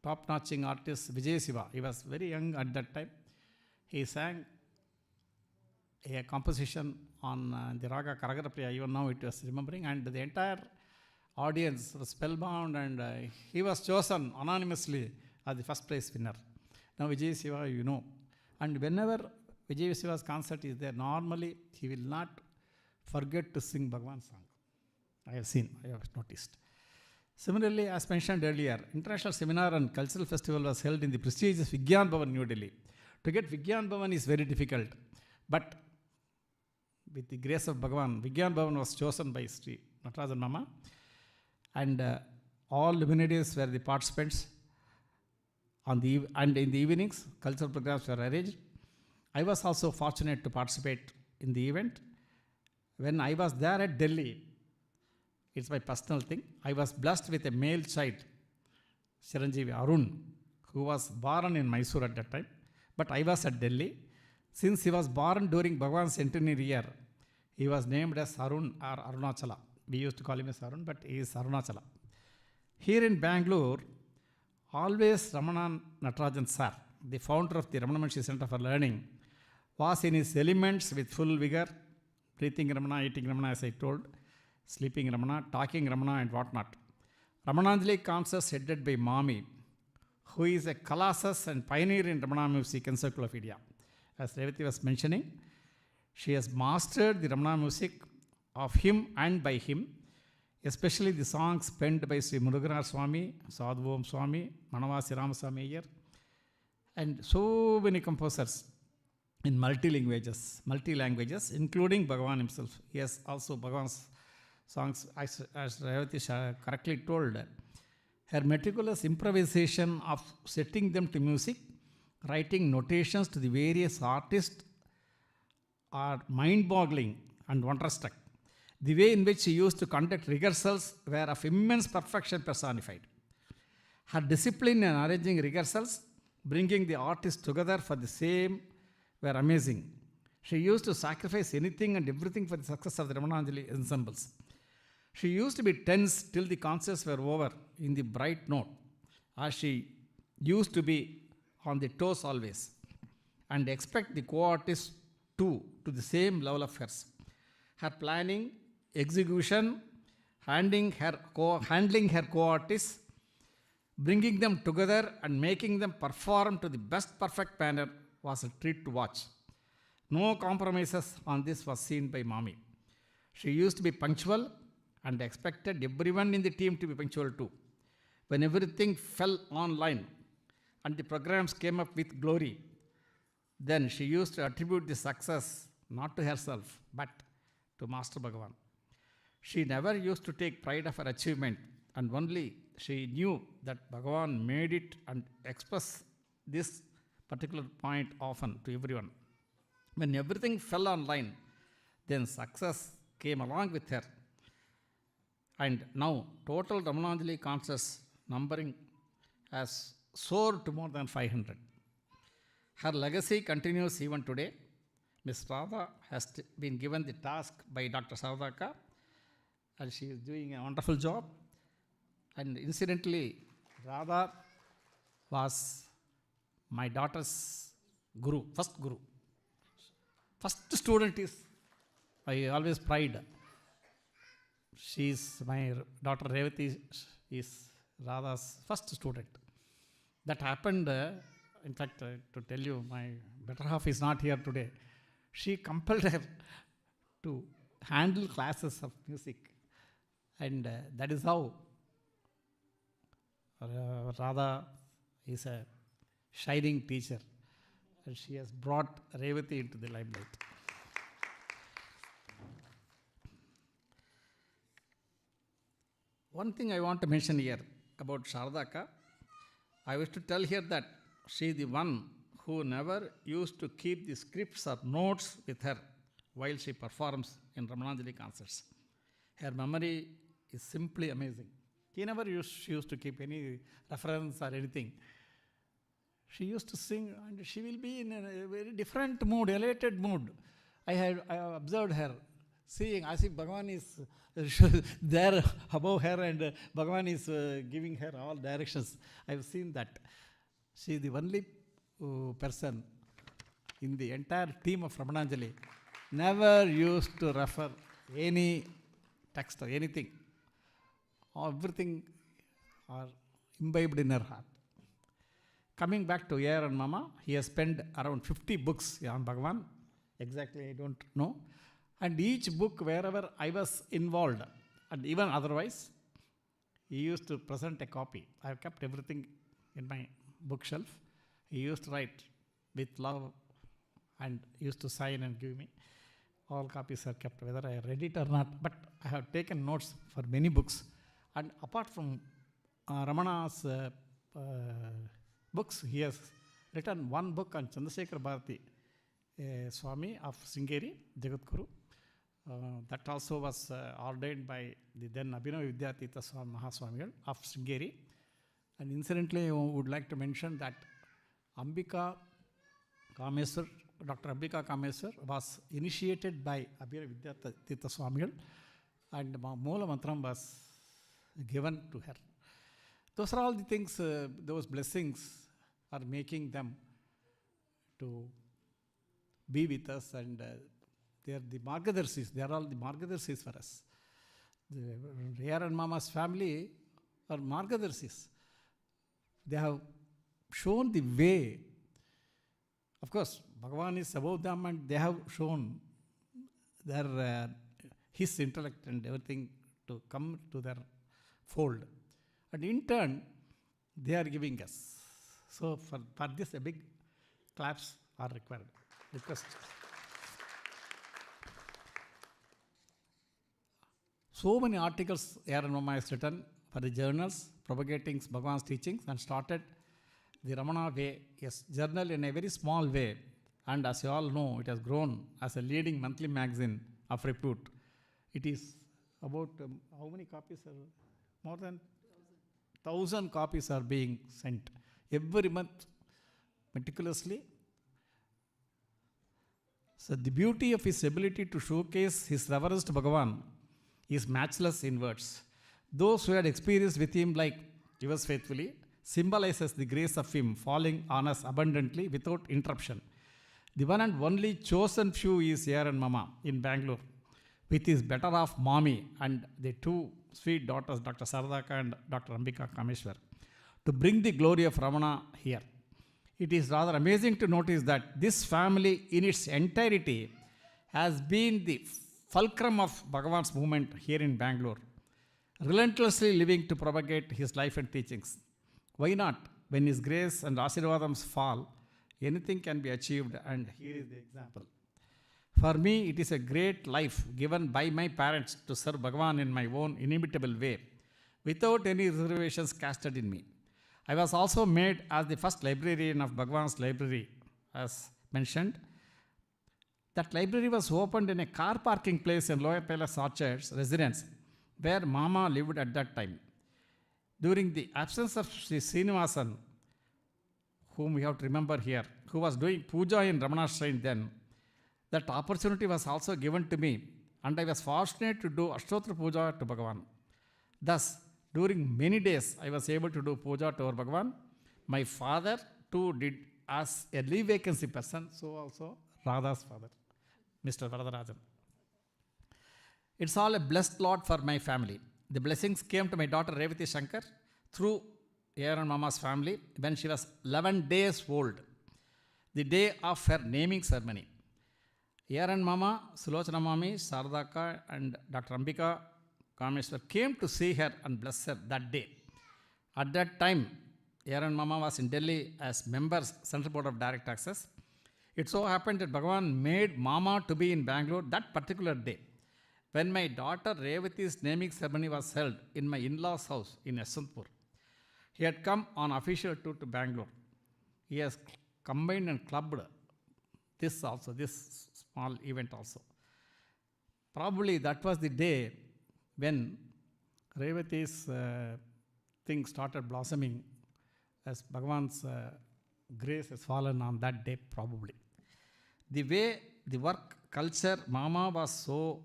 top-notching artist Vijay Siva. He was very young at that time. He sang a composition on the Raga Karagarapriya, even now it was remembering, and the entire audience was spellbound, and he was chosen anonymously as the first place winner. Now Vijay Siva, you know, and whenever Vijay Siva's concert is there, normally he will not forget to sing Bhagavan's song. I have noticed. Similarly, as mentioned earlier, International Seminar and Cultural Festival was held in the prestigious Vigyan Bhavan, New Delhi. To get Vigyan Bhavan is very difficult, but with the grace of Bhagavan, Vigyan Bhavan was chosen by Sri Natarajan Mama, and all luminaries were the participants and in the evenings, cultural programs were arranged. I was also fortunate to participate in the event. When I was there at Delhi, it's my personal thing, I was blessed with a male child, Chiranjeevi Arun, who was born in Mysore at that time, but I was at Delhi. Since he was born during Bhagavan's centenary year, he was named as Arun or Arunachala. We used to call him as Arun, but he is Arunachala. Here in Bangalore, always Ramanan Natarajan sir, the founder of the Ramana Maharshi Center for Learning, was in his elements with full vigor, breathing Ramana, eating Ramana, as I told, sleeping Ramana, talking Ramana, and whatnot. Ramananjali concerts headed by Mami, who is a colossus and pioneer in Ramana music encyclopedia. As Revati was mentioning, she has mastered the Ramana music of him and by him, especially the songs penned by Sri Muruganar Swami, Sadhuvam Swami, Manavasi Ramaswamy Iyer, and so many composers in multi-languages, including Bhagavan himself. He has also Bhagavan's songs, as Revati correctly told, Her meticulous improvisation of setting them to music, writing notations to the various artists are mind-boggling and wonderstruck. The way in which she used to conduct rehearsals were of immense perfection personified. Her discipline in arranging rehearsals, bringing the artists together for the same, were amazing. She used to sacrifice anything and everything for the success of the Ramananjali ensembles. She used to be tense till the concerts were over in the bright note, as she used to be on the toes always, and expect the co-artists too to the same level of hers. Her planning, execution, handling her co-artists, bringing them together and making them perform to the best perfect manner was a treat to watch. No compromises on this was seen by Mommy. She used to be punctual and expected everyone in the team to be punctual too. When everything fell on line and the programs came up with glory, then she used to attribute the success not to herself but to Master Bhagavan. She never used to take pride of her achievement, and only she knew that Bhagavan made it and expressed this particular point often to everyone. When everything fell on line, then success came along with her. And now, total Ramananjali concerts numbering has soared to more than 500. Her legacy continues even today. Ms. Radha has been given the task by Dr. Savdaka, and she is doing a wonderful job. And incidentally, Radha was my daughter's guru, first guru. First student is, I always pride. She is, my daughter Revati is Radha's first student. That happened, in fact, to tell you, my better half is not here today. She compelled her to handle classes of music. And that is how Radha is a shining teacher. And she has brought Revati into the limelight. One thing I want to mention here about Sharadaka, I wish to tell here that she is the one who never used to keep the scripts or notes with her while she performs in Ramananjali concerts. Her memory is simply amazing. She used to keep any reference or anything. She used to sing and she will be in a very different mood, elated mood. I have observed her seeing as if Bhagavan is there above her and Bhagavan is giving her all directions. I have seen that. She is the only person in the entire team of Ramananjali never used to refer any text or anything. Everything are imbibed in her heart. Coming back to A.R. and Mama, he has spent around 50 books on Bhagavan. Exactly, I don't know. And each book, wherever I was involved, and even otherwise, he used to present a copy. I have kept everything in my bookshelf. He used to write with love and used to sign and give me. All copies are kept, whether I read it or not. But I have taken notes for many books. And apart from Ramana's books, he has written one book on Chandrasekhar Bharati Swami of Sringeri, Jagadguru. That also was ordained by the then Abhinav Vidyatita Swami Mahaswamigal of Sringeri. And incidentally, I would like to mention that Ambika Kameswar, Dr. Ambika Kameswar was initiated by Abhinav Vidyatita Swamigal, and Moola Mantram was given to her. Those are all the things, those blessings are making them to be with us, and they are the Margadarsis. They are all the Margadarsis for us. The A.R. and Mama's family are Margadarsis. They have shown the way. Of course, Bhagavan is above them, and they have shown their his intellect and everything to come to their fold. And in turn, they are giving us. So for this, a big claps are required. Request. So many articles A.R. and Mama has written for the journals propagating Bhagavan's teachings and started the Ramana Way, yes, journal in a very small way. And as you all know, it has grown as a leading monthly magazine of repute. It is about, how many copies are, more than 1,000 copies are being sent every month, meticulously. So the beauty of his ability to showcase his reverence to Bhagavan is matchless in words. Those who had experienced with him like yours faithfully symbolizes the grace of him falling on us abundantly without interruption. The one and only chosen few is here and Mama in Bangalore with his better off mommy and the two sweet daughters, Dr. Saradaka and Dr. Ambika Kameshwar, to bring the glory of Ramana here. It is rather amazing to notice that this family in its entirety has been the fulcrum of Bhagavan's movement here in Bangalore, relentlessly living to propagate his life and teachings. Why not? When his grace and Ashirvadams fall, anything can be achieved, and here is the example. For me, it is a great life given by my parents to serve Bhagavan in my own inimitable way, without any reservations casted in me. I was also made as the first librarian of Bhagavan's library, as mentioned. That library was opened in a car parking place in Lower Palace Orchards residence, where Mama lived at that time. During the absence of Sri Srinivasan, whom we have to remember here, who was doing puja in Ramana shrine then, that opportunity was also given to me, and I was fortunate to do Ashtotra puja to Bhagavan. Thus, during many days, I was able to do puja to our Bhagavan. My father too did as a leave vacancy person, so also Radha's father, Mr. Varadarajan. It's all a blessed lot for my family. The blessings came to my daughter Revati Shankar through Aaron Mama's family when she was 11 days old, the day of her naming ceremony. Aaron Mama, Sulochana Mami, Saradaka and Dr. Ambika Kameshwar came to see her and bless her that day. At that time, Aaron Mama was in Delhi as members Central Board of Direct Taxes. It so happened that Bhagavan made Mama to be in Bangalore that particular day. When my daughter Revati's naming ceremony was held in my in-laws' house in Yeshwantpur, he had come on official tour to Bangalore. He has combined and clubbed this also, this small event also. Probably that was the day when Revati's thing started blossoming, as Bhagavan's grace has fallen on that day probably. The way the work culture Mama was so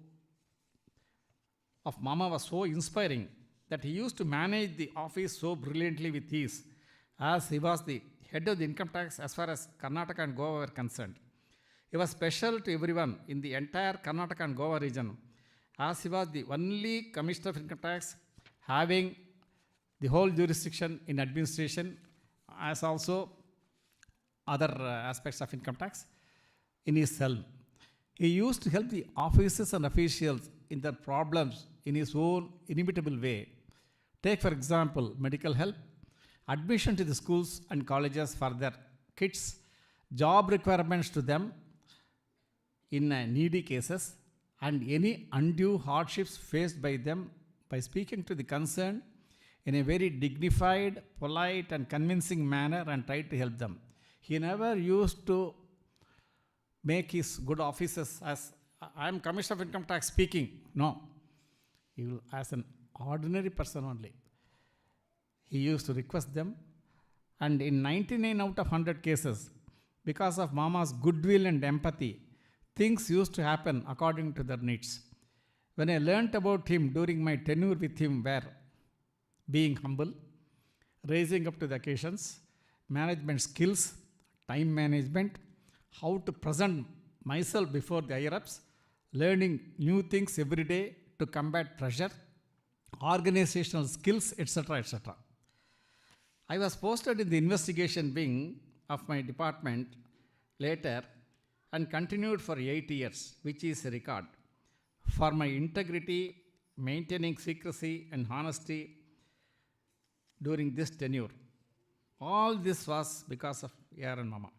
inspiring that he used to manage the office so brilliantly with ease, as he was the head of the income tax as far as Karnataka and Goa were concerned. He was special to everyone in the entire Karnataka and Goa region, as he was the only Commissioner of Income Tax having the whole jurisdiction in administration, as also other aspects of income tax in his helm. He used to help the officers and officials in their problems in his own inimitable way. Take, for example, medical help, admission to the schools and colleges for their kids, job requirements to them in needy cases, and any undue hardships faced by them by speaking to the concerned in a very dignified, polite, and convincing manner and try to help them. He never used to make his good officers as, I am Commissioner of Income Tax speaking. No. He will, as an ordinary person only. He used to request them, and in 99 out of 100 cases, because of Mama's goodwill and empathy, things used to happen according to their needs. When I learnt about him during my tenure with him were being humble, raising up to the occasions, management skills, time management, how to present myself before the higher-ups, learning new things every day to combat pressure, organizational skills, etc., etc. I was posted in the investigation wing of my department later and continued for 8 years, which is a record, for my integrity, maintaining secrecy and honesty during this tenure. All this was because of Aaron Mama.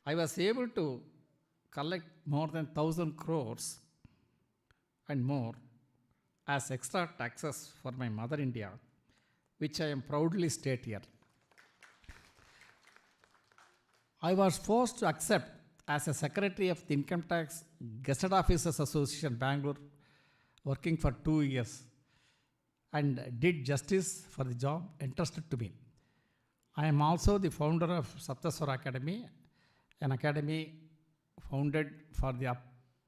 I was able to collect more than 1,000 crores and more as extra taxes for my mother India, which I am proudly state here. I was forced to accept as a secretary of the Income Tax Gazetted Officers Association, Bangalore, working for 2 years, and did justice for the job entrusted to me. I am also the founder of Saptaswara Academy, an academy founded for the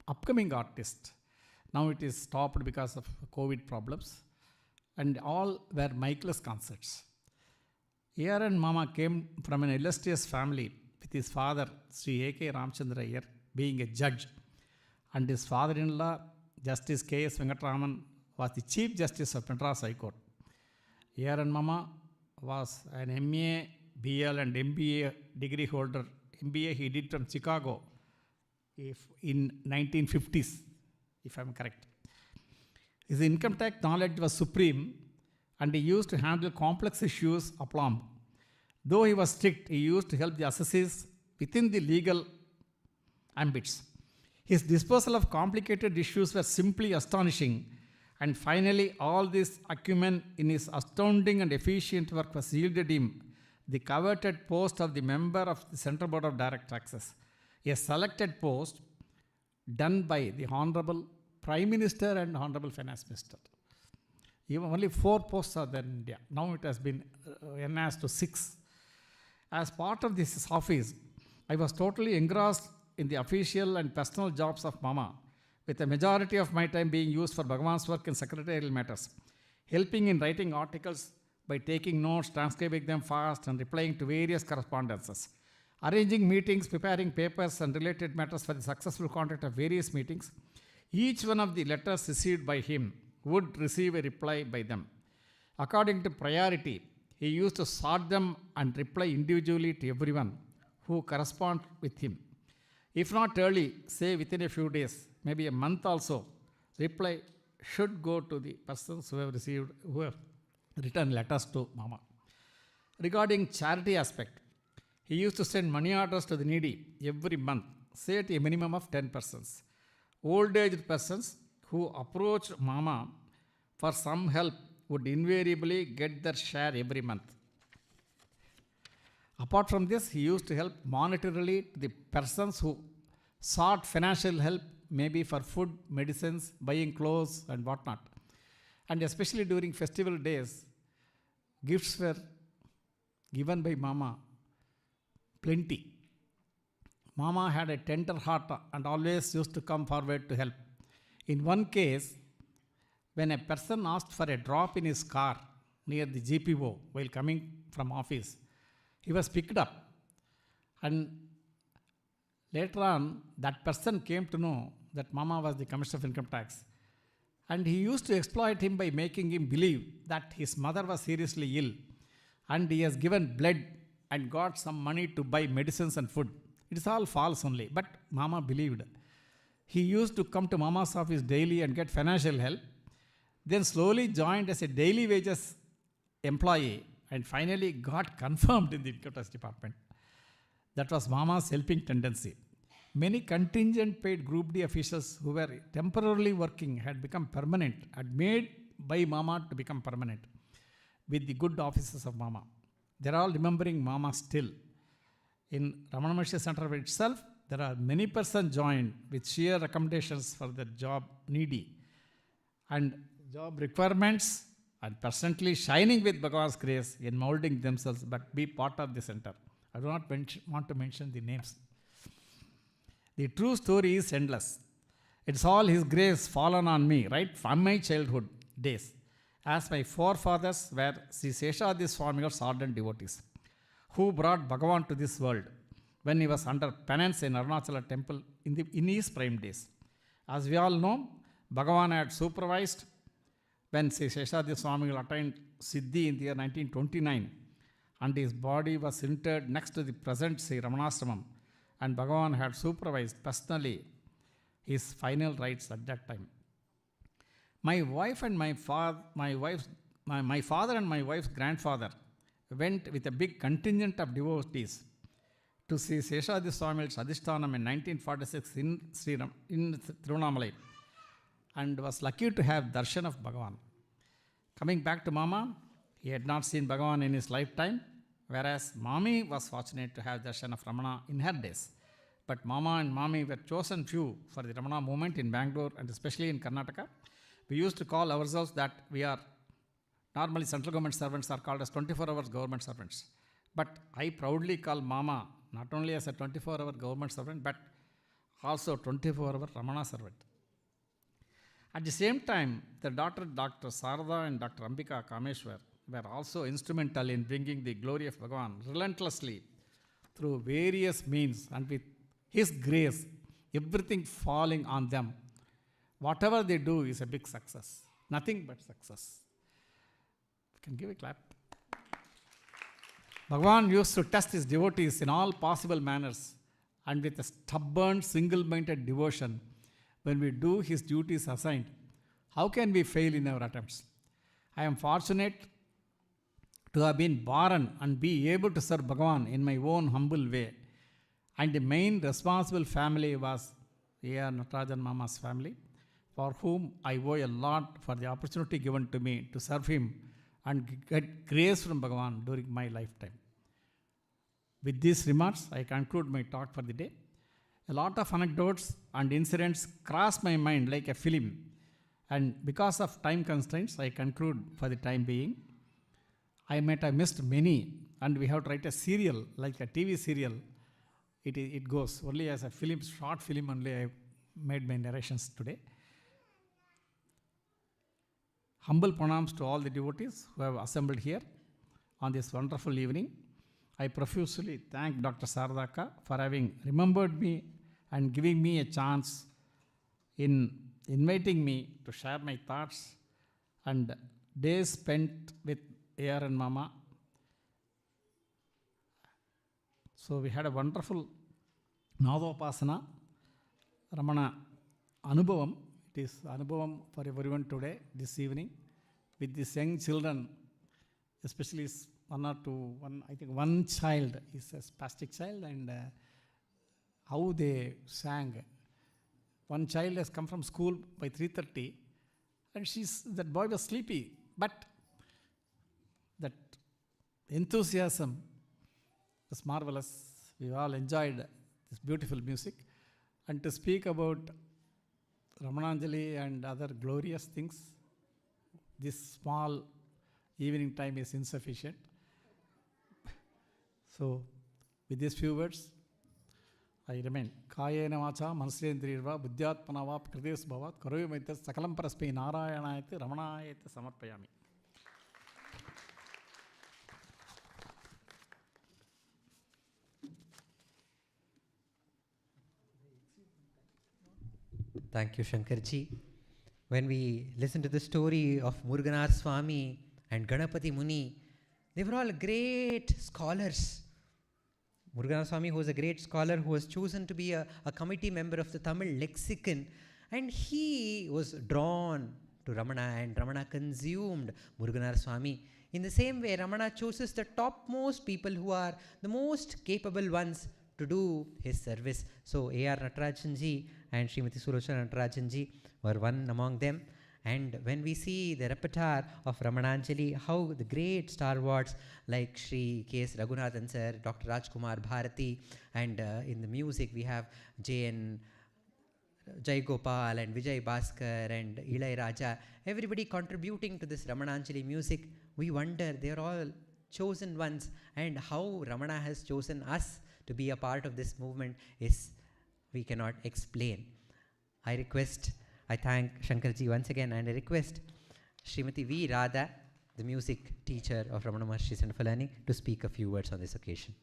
upcoming artists. Now it is stopped because of COVID problems, and all were miceless concerts. A.R. and Mama came from an illustrious family, with his father, Sri A.K. Ramchandra Iyer, being a judge, and his father-in-law, Justice K.S. Venkatraman, was the Chief Justice of Madras High Court. A.R. and Mama was an MA, BL and MBA degree holder. MBA he did from Chicago in 1950s, if I am correct. His income tax knowledge was supreme, and he used to handle complex issues aplomb. Though he was strict, he used to help the assessees within the legal ambits. His disposal of complicated issues were simply astonishing, and finally all this acumen in his astounding and efficient work was yielded him the coveted post of the member of the Central Board of Direct Taxes, a selected post done by the Honorable Prime Minister and Honorable Finance Minister. Even only 4 posts are there in India. Now it has been enhanced to 6. As part of this office, I was totally engrossed in the official and personal jobs of Mama, with a majority of my time being used for Bhagavan's work in secretarial matters, helping in writing articles by taking notes, transcribing them fast, and replying to various correspondences, arranging meetings, preparing papers and related matters for the successful conduct of various meetings. Each one of the letters received by him would receive a reply by them. According to priority, he used to sort them and reply individually to everyone who correspond with him. If not early, say within a few days, maybe a month also, reply should go to the persons who have written letters to Mama. Regarding charity aspect, he used to send money orders to the needy every month, say to a minimum of 10 persons. Old-aged persons who approached Mama for some help would invariably get their share every month. Apart from this, he used to help monetarily the persons who sought financial help, maybe for food, medicines, buying clothes and whatnot. And especially during festival days, gifts were given by Mama plenty. Mama had a tender heart and always used to come forward to help. In one case, when a person asked for a drop in his car near the GPO while coming from office, he was picked up, and later on that person came to know that Mama was the Commissioner of Income Tax, and he used to exploit him by making him believe that his mother was seriously ill and he has given blood and got some money to buy medicines and food. It is all false only, but Mama believed. He used to come to Mama's office daily and get financial help, then slowly joined as a daily wages employee and finally got confirmed in the Income Tax Department. That was Mama's helping tendency. Many contingent paid Group D officials who were temporarily working had become permanent, had made by Mama to become permanent with the good offices of Mama. They are all remembering Mama still. In Ramananubhavam Center itself, there are many persons joined with sheer recommendations for the job needy and job requirements, and presently shining with Bhagavan's grace in molding themselves, but be part of the center. I do not want to mention the names. The true story is endless. It's all His grace fallen on me, right from my childhood days, as my forefathers were Sri Seshadri Swami's ardent devotees, who brought Bhagavan to this world when he was under penance in Arunachala temple in his prime days. As we all know, Bhagavan had supervised when Sri Seshadri Swami attained Siddhi in the year 1929, and his body was interred next to the present Sri Ramanashramam, and Bhagavan had supervised personally his final rites at that time. My father and my wife's grandfather went with a big contingent of devotees to Sri Seshadri Swami's Adhishthanam in 1946 in Tiruvannamalai. and was lucky to have darshan of Bhagavan. Coming back to Mama, he had not seen Bhagavan in his lifetime, whereas Mami was fortunate to have darshan of Ramana in her days. But Mama and Mami were chosen few for the Ramana movement in Bangalore and especially in Karnataka. We used to call ourselves that we are normally central government servants are called as 24 hours government servants. But I proudly call Mama not only as a 24-hour government servant, but also 24-hour Ramana servant. At the same time, the daughter Dr. Sarada and Dr. Ambika Kameshwar were also instrumental in bringing the glory of Bhagavan relentlessly through various means, and with His grace, everything falling on them. Whatever they do is a big success. Nothing but success. You can give a clap. Bhagavan used to test his devotees in all possible manners, and with a stubborn, single-minded devotion, when we do his duties assigned, how can we fail in our attempts? I am fortunate to have been born and be able to serve Bhagavan in my own humble way. And the main responsible family was A.R. Natarajan Mama's family, for whom I owe a lot for the opportunity given to me to serve him and get grace from Bhagavan during my lifetime. With these remarks, I conclude my talk for the day. A lot of anecdotes and incidents cross my mind like a film, and because of time constraints, I conclude for the time being. I might have missed many, and we have to write a serial, like a TV serial. It goes only as a film, short film only I made my narrations today. Humble pranams to all the devotees who have assembled here on this wonderful evening. I profusely thank Dr. Saradaka for having remembered me and giving me a chance in inviting me to share my thoughts and days spent with A.R. and Mama. So we had a wonderful Nadopasana, Ramananubhavam. It is Anubhavam for everyone today, this evening, with these young children, especially one child is a spastic child, and how they sang. One child has come from school by 3:30, and that boy was sleepy, but that enthusiasm was marvelous. We all enjoyed this beautiful music. And to speak about Ramananjali and other glorious things, this small evening time is insufficient. So, with these few words, I remain. Kayena vacha manasendriyarva buddhyatmanava krides bhavat karoyamaita sakalam paraspai narayanayati ramanayati samarpayami. Thank you, Shankarji. When we listen to the story of Muruganar Swami and Ganapati Muni, they were all great scholars. Muruganar Swami, who was a great scholar, who was chosen to be a committee member of the Tamil lexicon, and he was drawn to Ramana, and Ramana consumed Muruganar Swami. In the same way, Ramana chooses the topmost people who are the most capable ones to do his service. So A.R. Natarajanji and Srimati Sulochana Natarajanji were one among them. And when we see the repertoire of Ramananjali, how the great stalwarts like Sri K.S. Raghunathan sir, Dr. Rajkumar Bharati, and in the music we have J.N. Jai Gopal and Vijay Bhaskar and Ilai Raja, everybody contributing to this Ramananjali music, we wonder they are all chosen ones, and how Ramana has chosen us to be a part of this movement is we cannot explain. I thank Shankarji once again, and I request Srimati V. Radha, the music teacher of Ramana Maharshi Sandapalani, to speak a few words on this occasion.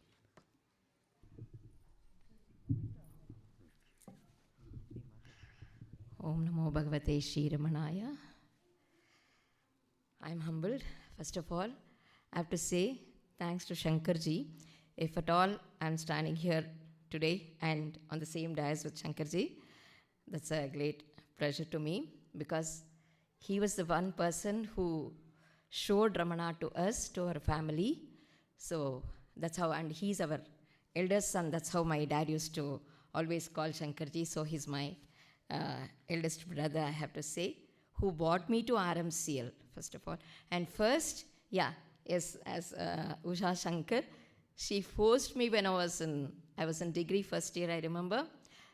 Om Namo Bhagavate Shri Ramanaya. I am humbled. First of all, I have to say thanks to Shankarji. If at all I am standing here today and on the same dais with Shankarji, that's a great pleasure to me, because he was the one person who showed Ramana to us, to our family. So that's how, and he's our eldest son. That's how my dad used to always call Shankarji. So he's my eldest brother, I have to say, who brought me to RMCL, first of all. And first, as Usha Shankar, she forced me when I was in degree first year, I remember.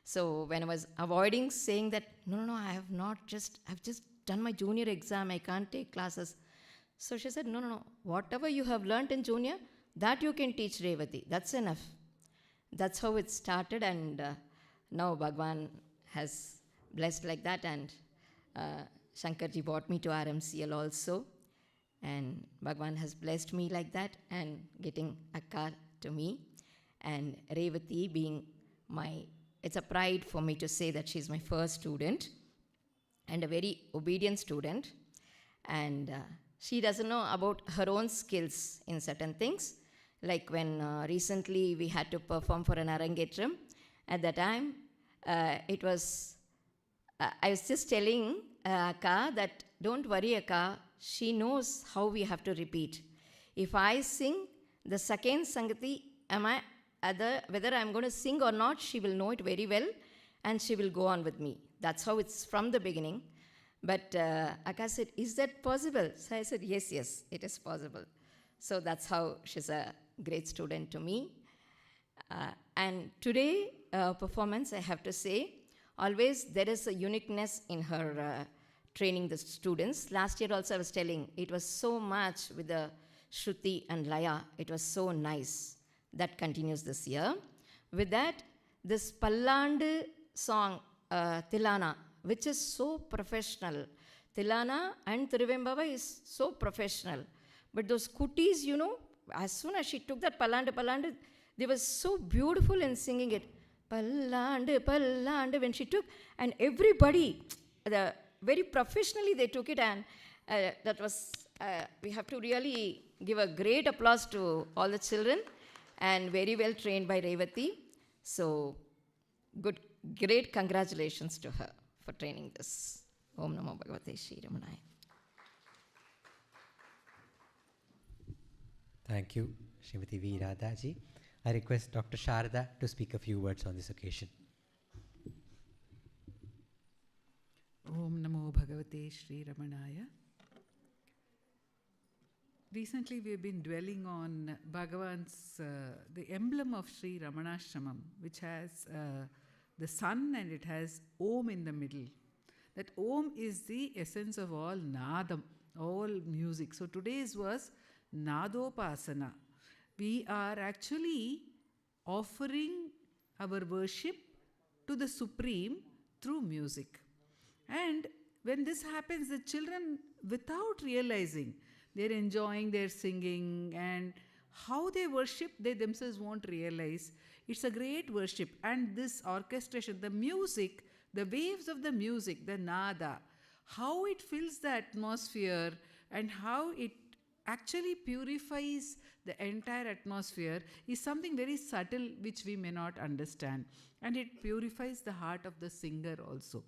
So when I was avoiding saying that, no, I've just done my junior exam, I can't take classes. So she said, no, whatever you have learnt in junior, that you can teach Revati, that's enough. That's how it started, and now Bhagwan has blessed like that, and Shankarji brought me to RMCL also, and Bhagwan has blessed me like that, and getting Akka to me, and Revati being it's a pride for me to say that she's my first student, and a very obedient student, and she doesn't know about her own skills in certain things, like when recently we had to perform for an Arangetram. At that time, I was just telling Akka that, don't worry Akka, she knows how we have to repeat. If I sing the second Sangati, whether I'm going to sing or not, she will know it very well, and she will go on with me. That's how it's from the beginning. But Akka said, is that possible? So I said, yes, it is possible. So that's how she's a great student to me. And today, performance, I have to say, always there is a uniqueness in her training the students. Last year also I was telling, it was so much with the Shruti and Laya. It was so nice. That continues this year. With that, this Pallandu song, Tilana, which is so professional. Tilana and Tiruvembava is so professional. But those kutis, as soon as she took that Pallandu, they were so beautiful in singing it. Pallandu, when she took, and everybody, very professionally they took it, and that was, we have to really give a great applause to all the children, and very well trained by Revati. So, great congratulations to her for training this. Om Namo Bhagavate Shri Ramanaya. Thank you, Srimati V. Radhaji. I request Dr. Sharda to speak a few words on this occasion. Om Namo Bhagavate Shri Ramanaya. Recently we have been dwelling on Bhagavan's, the emblem of Sri Ramanashramam, which has the sun and it has Om in the middle. That Om is the essence of all Nadam, all music. So today's was Nadopasana. We are actually offering our worship to the Supreme through music. And when this happens, the children, without realizing, they're enjoying their singing, and how they worship, they themselves won't realize. It's a great worship. And this orchestration, the music, the waves of the music, the nada, how it fills the atmosphere and how it actually purifies the entire atmosphere is something very subtle which we may not understand. And it purifies the heart of the singer also.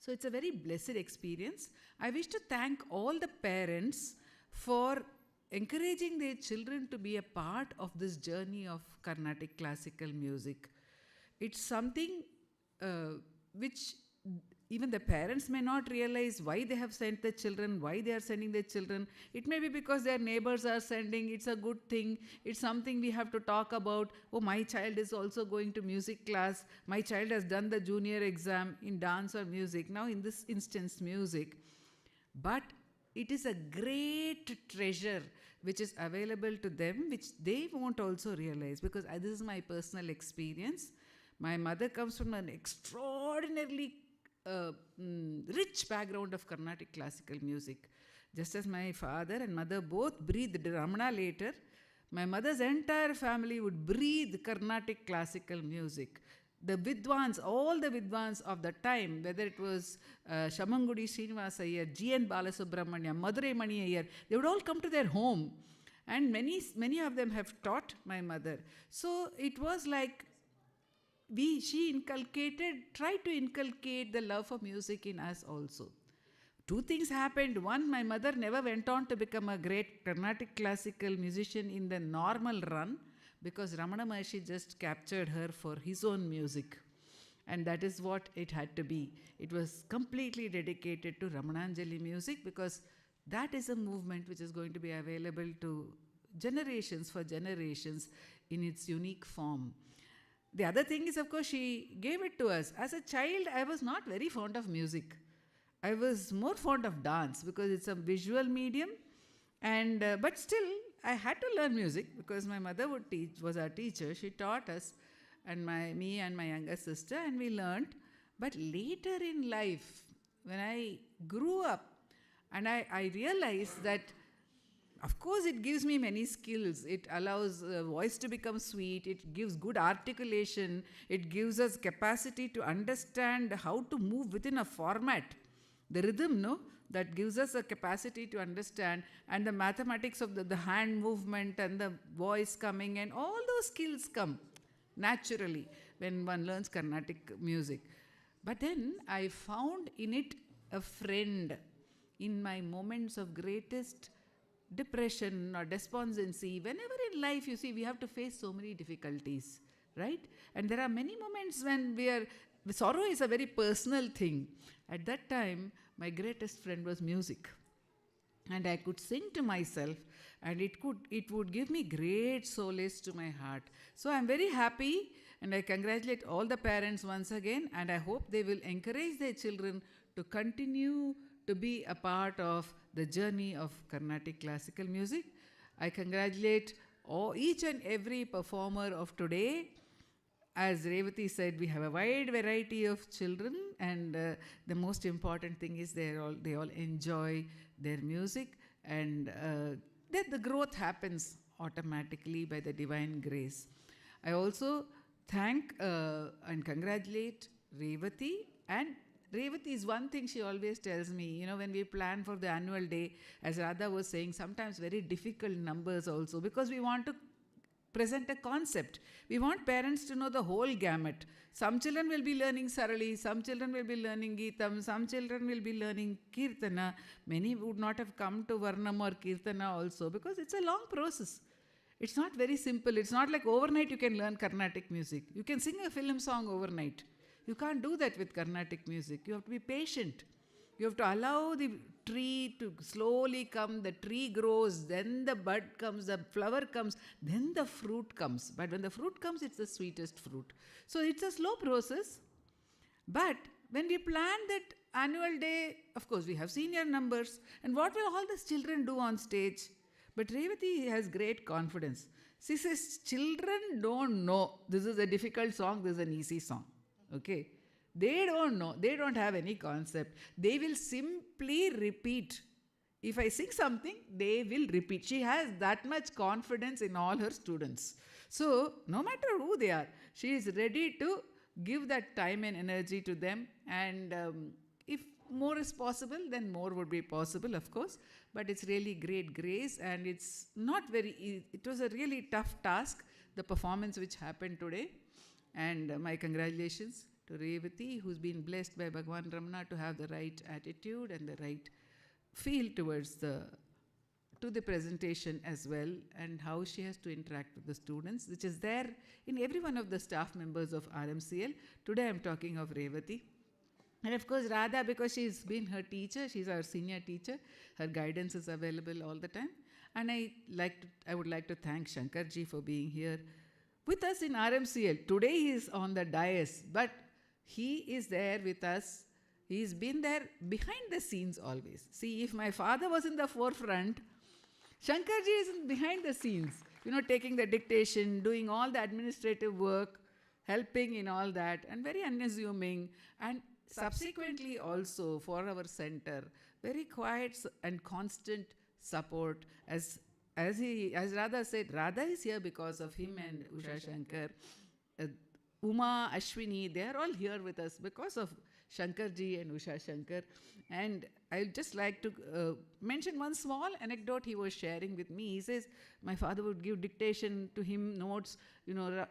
So it's a very blessed experience. I wish to thank all the parents for encouraging their children to be a part of this journey of Carnatic classical music. It's something which even the parents may not realize why they have sent the children, why they are sending their children. It may be because their neighbors are sending, it's a good thing, it's something we have to talk about. Oh, my child is also going to music class, my child has done the junior exam in dance or music, now in this instance music. But it is a great treasure which is available to them, which they won't also realize, because this is my personal experience. My mother comes from an extraordinarily rich background of Carnatic classical music. Just as my father and mother both breathed Ramana later, my mother's entire family would breathe Carnatic classical music. The Vidwans, all the Vidwans of the time, whether it was Shamangudi Srinivasa Iyer, G.N. Balasubramanya, Madurai Mani Iyer, they would all come to their home. And many of them have taught my mother. So it was like she tried to inculcate the love for music in us also. Two things happened. One, my mother never went on to become a great Carnatic classical musician in the normal run, because Ramana Maharshi just captured her for his own music. And that is what it had to be. It was completely dedicated to Ramananjali music, because that is a movement which is going to be available to generations for generations in its unique form. The other thing is, of course, she gave it to us. As a child, I was not very fond of music. I was more fond of dance because it's a visual medium, and but still I had to learn music because my mother was our teacher. She taught us, and me and my younger sister, and we learned. But later in life, when I grew up, and I realized that, of course, it gives me many skills. It allows voice to become sweet. It gives good articulation. It gives us capacity to understand how to move within a format. The rhythm, no? That gives us a capacity to understand, and the mathematics of the hand movement and the voice coming, and all those skills come naturally when one learns Carnatic music. But then I found in it a friend in my moments of greatest depression or despondency. Whenever in life, you see, we have to face so many difficulties, right? And there are many moments when sorrow is a very personal thing. At that time, my greatest friend was music. And I could sing to myself, and it would give me great solace to my heart. So I'm very happy, and I congratulate all the parents once again, and I hope they will encourage their children to continue to be a part of the journey of Carnatic classical music. I congratulate each and every performer of today. As Revati said, we have a wide variety of children, and the most important thing is they all enjoy their music, and that the growth happens automatically by the divine grace. I also thank and congratulate Revati. And Revati is one thing she always tells me, when we plan for the annual day, as Radha was saying, sometimes very difficult numbers also, because we want to present a concept. We want parents to know the whole gamut. Some children will be learning Sarali, some children will be learning Geetam, some children will be learning Kirtana. Many would not have come to Varnam or Kirtana also, because it's a long process. It's not very simple. It's not like overnight you can learn Carnatic music. You can sing a film song overnight. You can't do that with Carnatic music. You have to be patient. You have to allow the tree to slowly come. The tree grows, then the bud comes, the flower comes, then the fruit comes. But when the fruit comes, it's the sweetest fruit. So it's a slow process. But when we plan that annual day, of course, we have senior numbers. And what will all these children do on stage? But Revati has great confidence. She says, children don't know this is a difficult song, this is an easy song. Okay? They don't know. They don't have any concept. They will simply repeat. If I sing something, they will repeat. She has that much confidence in all her students. So, no matter who they are, she is ready to give that time and energy to them. And if more is possible, then more would be possible, of course. But it's really great grace, and it's not very easy. It was a really tough task, the performance which happened today. And my congratulations to Revati, who's been blessed by Bhagwan Ramana to have the right attitude and the right feel towards the presentation as well, and how she has to interact with the students, which is there in every one of the staff members of RMCL. Today I'm talking of Revati. And of course Radha, because she's been her teacher, she's our senior teacher, her guidance is available all the time. And I would like to thank Shankarji for being here with us in RMCL. Today he is on the dais, but he is there with us. He's been there behind the scenes always. See, if my father was in the forefront, Shankarji is behind the scenes, taking the dictation, doing all the administrative work, helping in all that, and very unassuming. And subsequently also for our center, very quiet and constant support. As Radha said, Radha is here because of him and Usha Shankar. Uma, Ashwini, they are all here with us because of Shankarji and Usha Shankar. And I'd just like to mention one small anecdote he was sharing with me. He says, my father would give dictation to him, notes,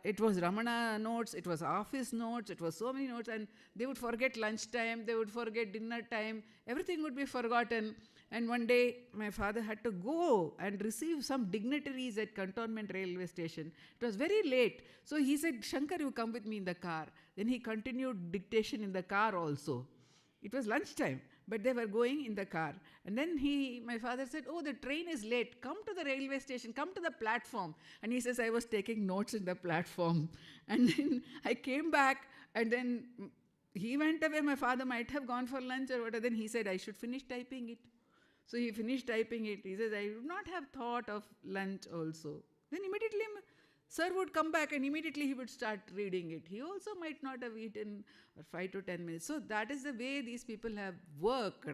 it was Ramana notes, it was office notes, it was so many notes, and they would forget lunchtime, they would forget dinner time, everything would be forgotten. And one day, my father had to go and receive some dignitaries at Cantonment railway station. It was very late. So he said, Shankar, you come with me in the car. Then he continued dictation in the car also. It was lunchtime, but they were going in the car. And then my father said, oh, the train is late. Come to the railway station. Come to the platform. And he says, I was taking notes in the platform. And then I came back, and then he went away. My father might have gone for lunch or whatever. Then he said, I should finish typing it. So he finished typing it. He says, I would not have thought of lunch also. Then immediately, sir would come back and immediately he would start reading it. He also might not have eaten for 5 to 10 minutes. So that is the way these people have worked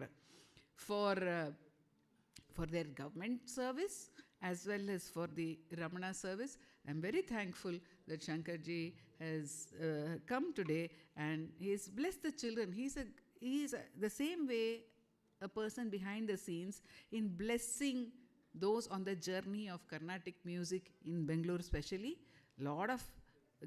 for their government service as well as for the Ramana service. I'm very thankful that Shankarji has come today and he's blessed the children. He's the same way a person behind the scenes in blessing those on the journey of Carnatic music in Bangalore especially. A lot of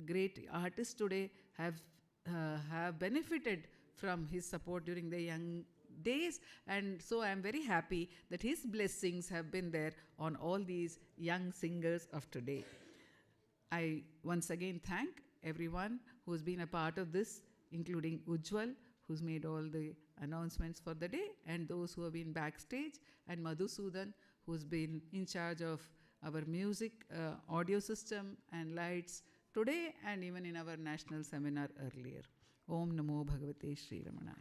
great artists today have benefited from his support during their young days, and so I am very happy that his blessings have been there on all these young singers of today. I once again thank everyone who's been a part of this, including Ujjwal, who's made all the announcements for the day, and those who have been backstage, and Madhusudan, who's been in charge of our music, audio system and lights today and even in our national seminar earlier. Om Namo Bhagavate Sri Ramanaya.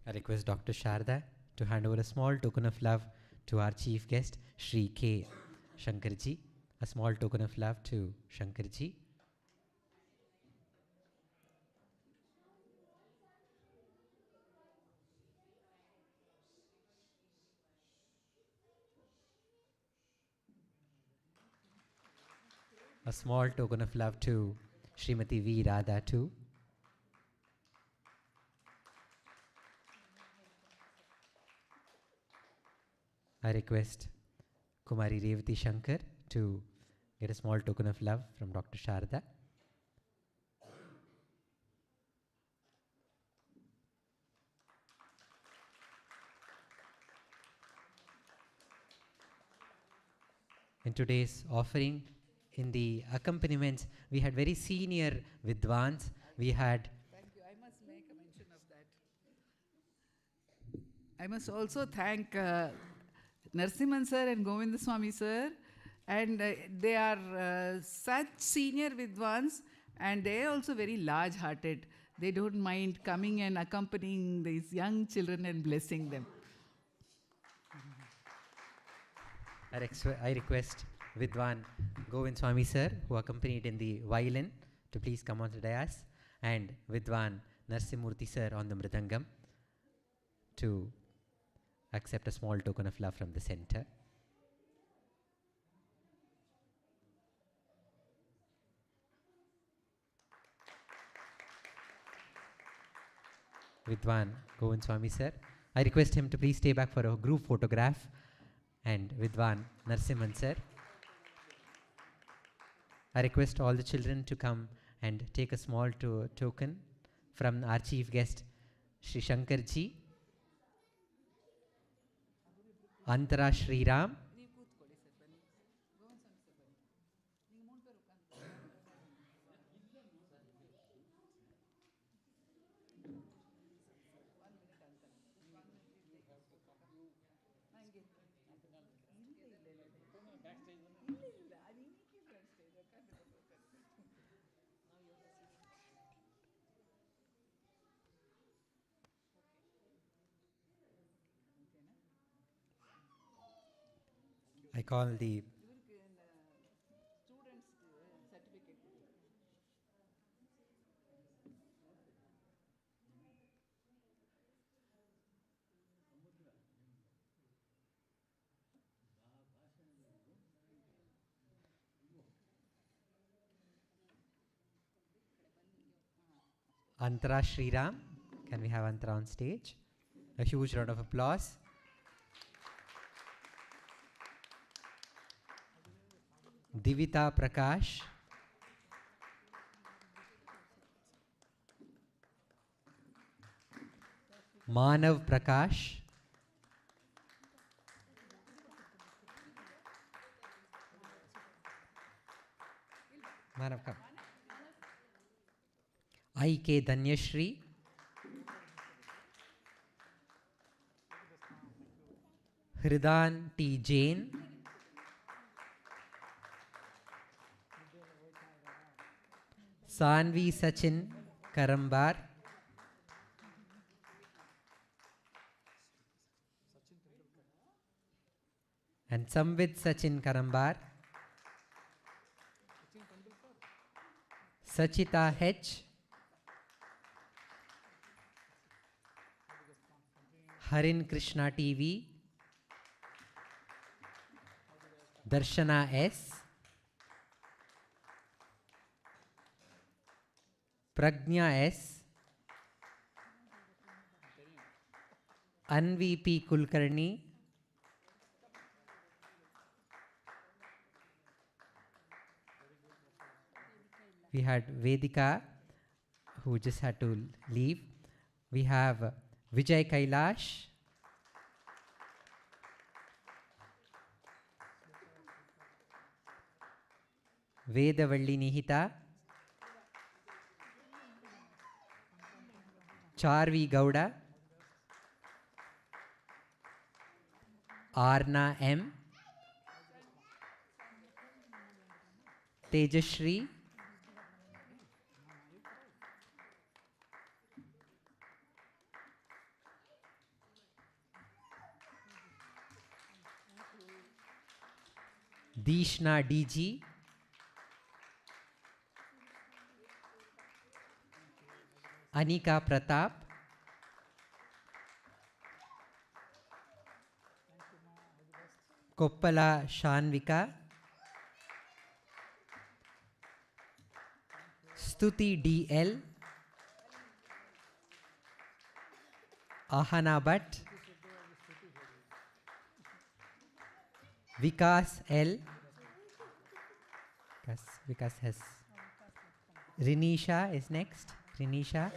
I request Dr. Sharda to hand over a small token of love to our chief guest, Shri K. Shankarji. A small token of love to Shankarji. A small token of love to Srimati V. Radha too. I request Kumari Revati Shankar to get a small token of love from Dr. Sharda. In today's offering, in the accompaniments, we had very senior Vidwans. We had... Thank you. I must make a mention of that. I must also thank Narasimhan sir and Govindaswamy sir. And they are such senior Vidwans, and they are also very large-hearted. They don't mind coming and accompanying these young children and blessing them. I request Vidwan Govind Swami sir, who accompanied in the violin, to please come on to the dais, and Vidwan Narsimurthy sir on the mridangam to accept a small token of love from the center. Vidwan Govind Swami sir, I request him to please stay back for a group photograph, and Vidwan Narasimhan sir. I request all the children to come and take a small token from our chief guest, Shri Shankarji, Antara Shri Ram, I call the Antara Shri Ram. Can we have Antara on stage? A huge round of applause. Divita Prakash. Manav Prakash, Manav, come. I.K. Danyashri, Hridan T. Jain, Sanvi Sachin Karambar, and Samvid Sachin Karambar, Sachita H, Harin Krishna TV, Darshana S, Pragnya S, Anvi P. Kulkarni, we had Vedika, who just had to leave. We have Vijay Kailash, Vedavalli Nihita, Charvi Gowda, Arna M, Tejashri, Dishna DG, Anika Pratap, Koppala Shanvika, Stuti DL, Ahana Bhatt, Vikas L, Vikas has, Rinisha is next, Rinisha,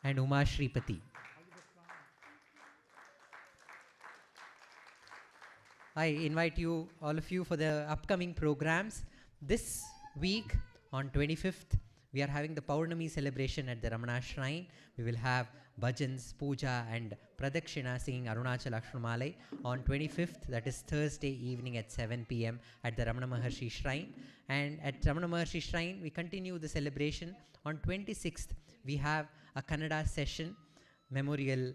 and Uma Shripati. I invite you, all of you, for the upcoming programs. This week, on 25th, we are having the Paurnami celebration at the Ramana Shrine. We will have bhajans, puja and pradakshina singing Arunachal Akshramalai on 25th, that is Thursday evening at 7 p.m. at the Ramana Maharshi Shrine. And at Ramana Maharshi Shrine, we continue the celebration. On 26th, we have a Kannada session, memorial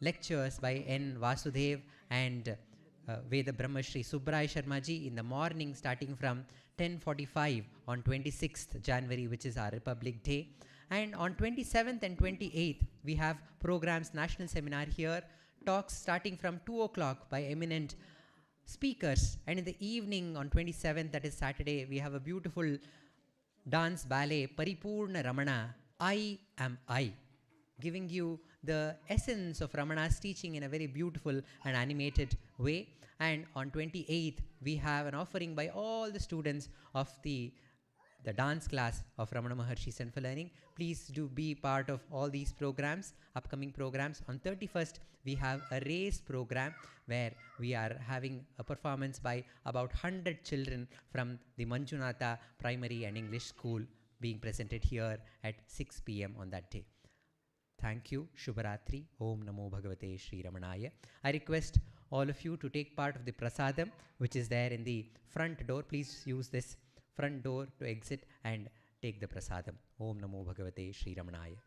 lectures by N. Vasudev and Veda Brahma Shri Subrai Sharma ji in the morning, starting from 10:45 on 26th January, which is our Republic Day. And on 27th and 28th, we have programs, national seminar here, talks starting from 2 o'clock by eminent speakers. And in the evening on 27th, that is Saturday, we have a beautiful dance ballet, Paripurna Ramana, I Am I, giving you the essence of Ramana's teaching in a very beautiful and animated way. And on 28th, we have an offering by all the students of the dance class of Ramana Maharshi Center for Learning. Please do be part of all these programs, upcoming programs. On 31st, we have a race program where we are having a performance by about 100 children from the Manjunatha Primary and English School being presented here at 6 p.m. on that day. Thank you. Shubharatri. Om Namo Bhagavate Sri Ramanaya. I request all of you to take part of the prasadam, which is there in the front door. Please use this front door to exit and take the prasadam. Om Namo Bhagavate Sri Ramanaya.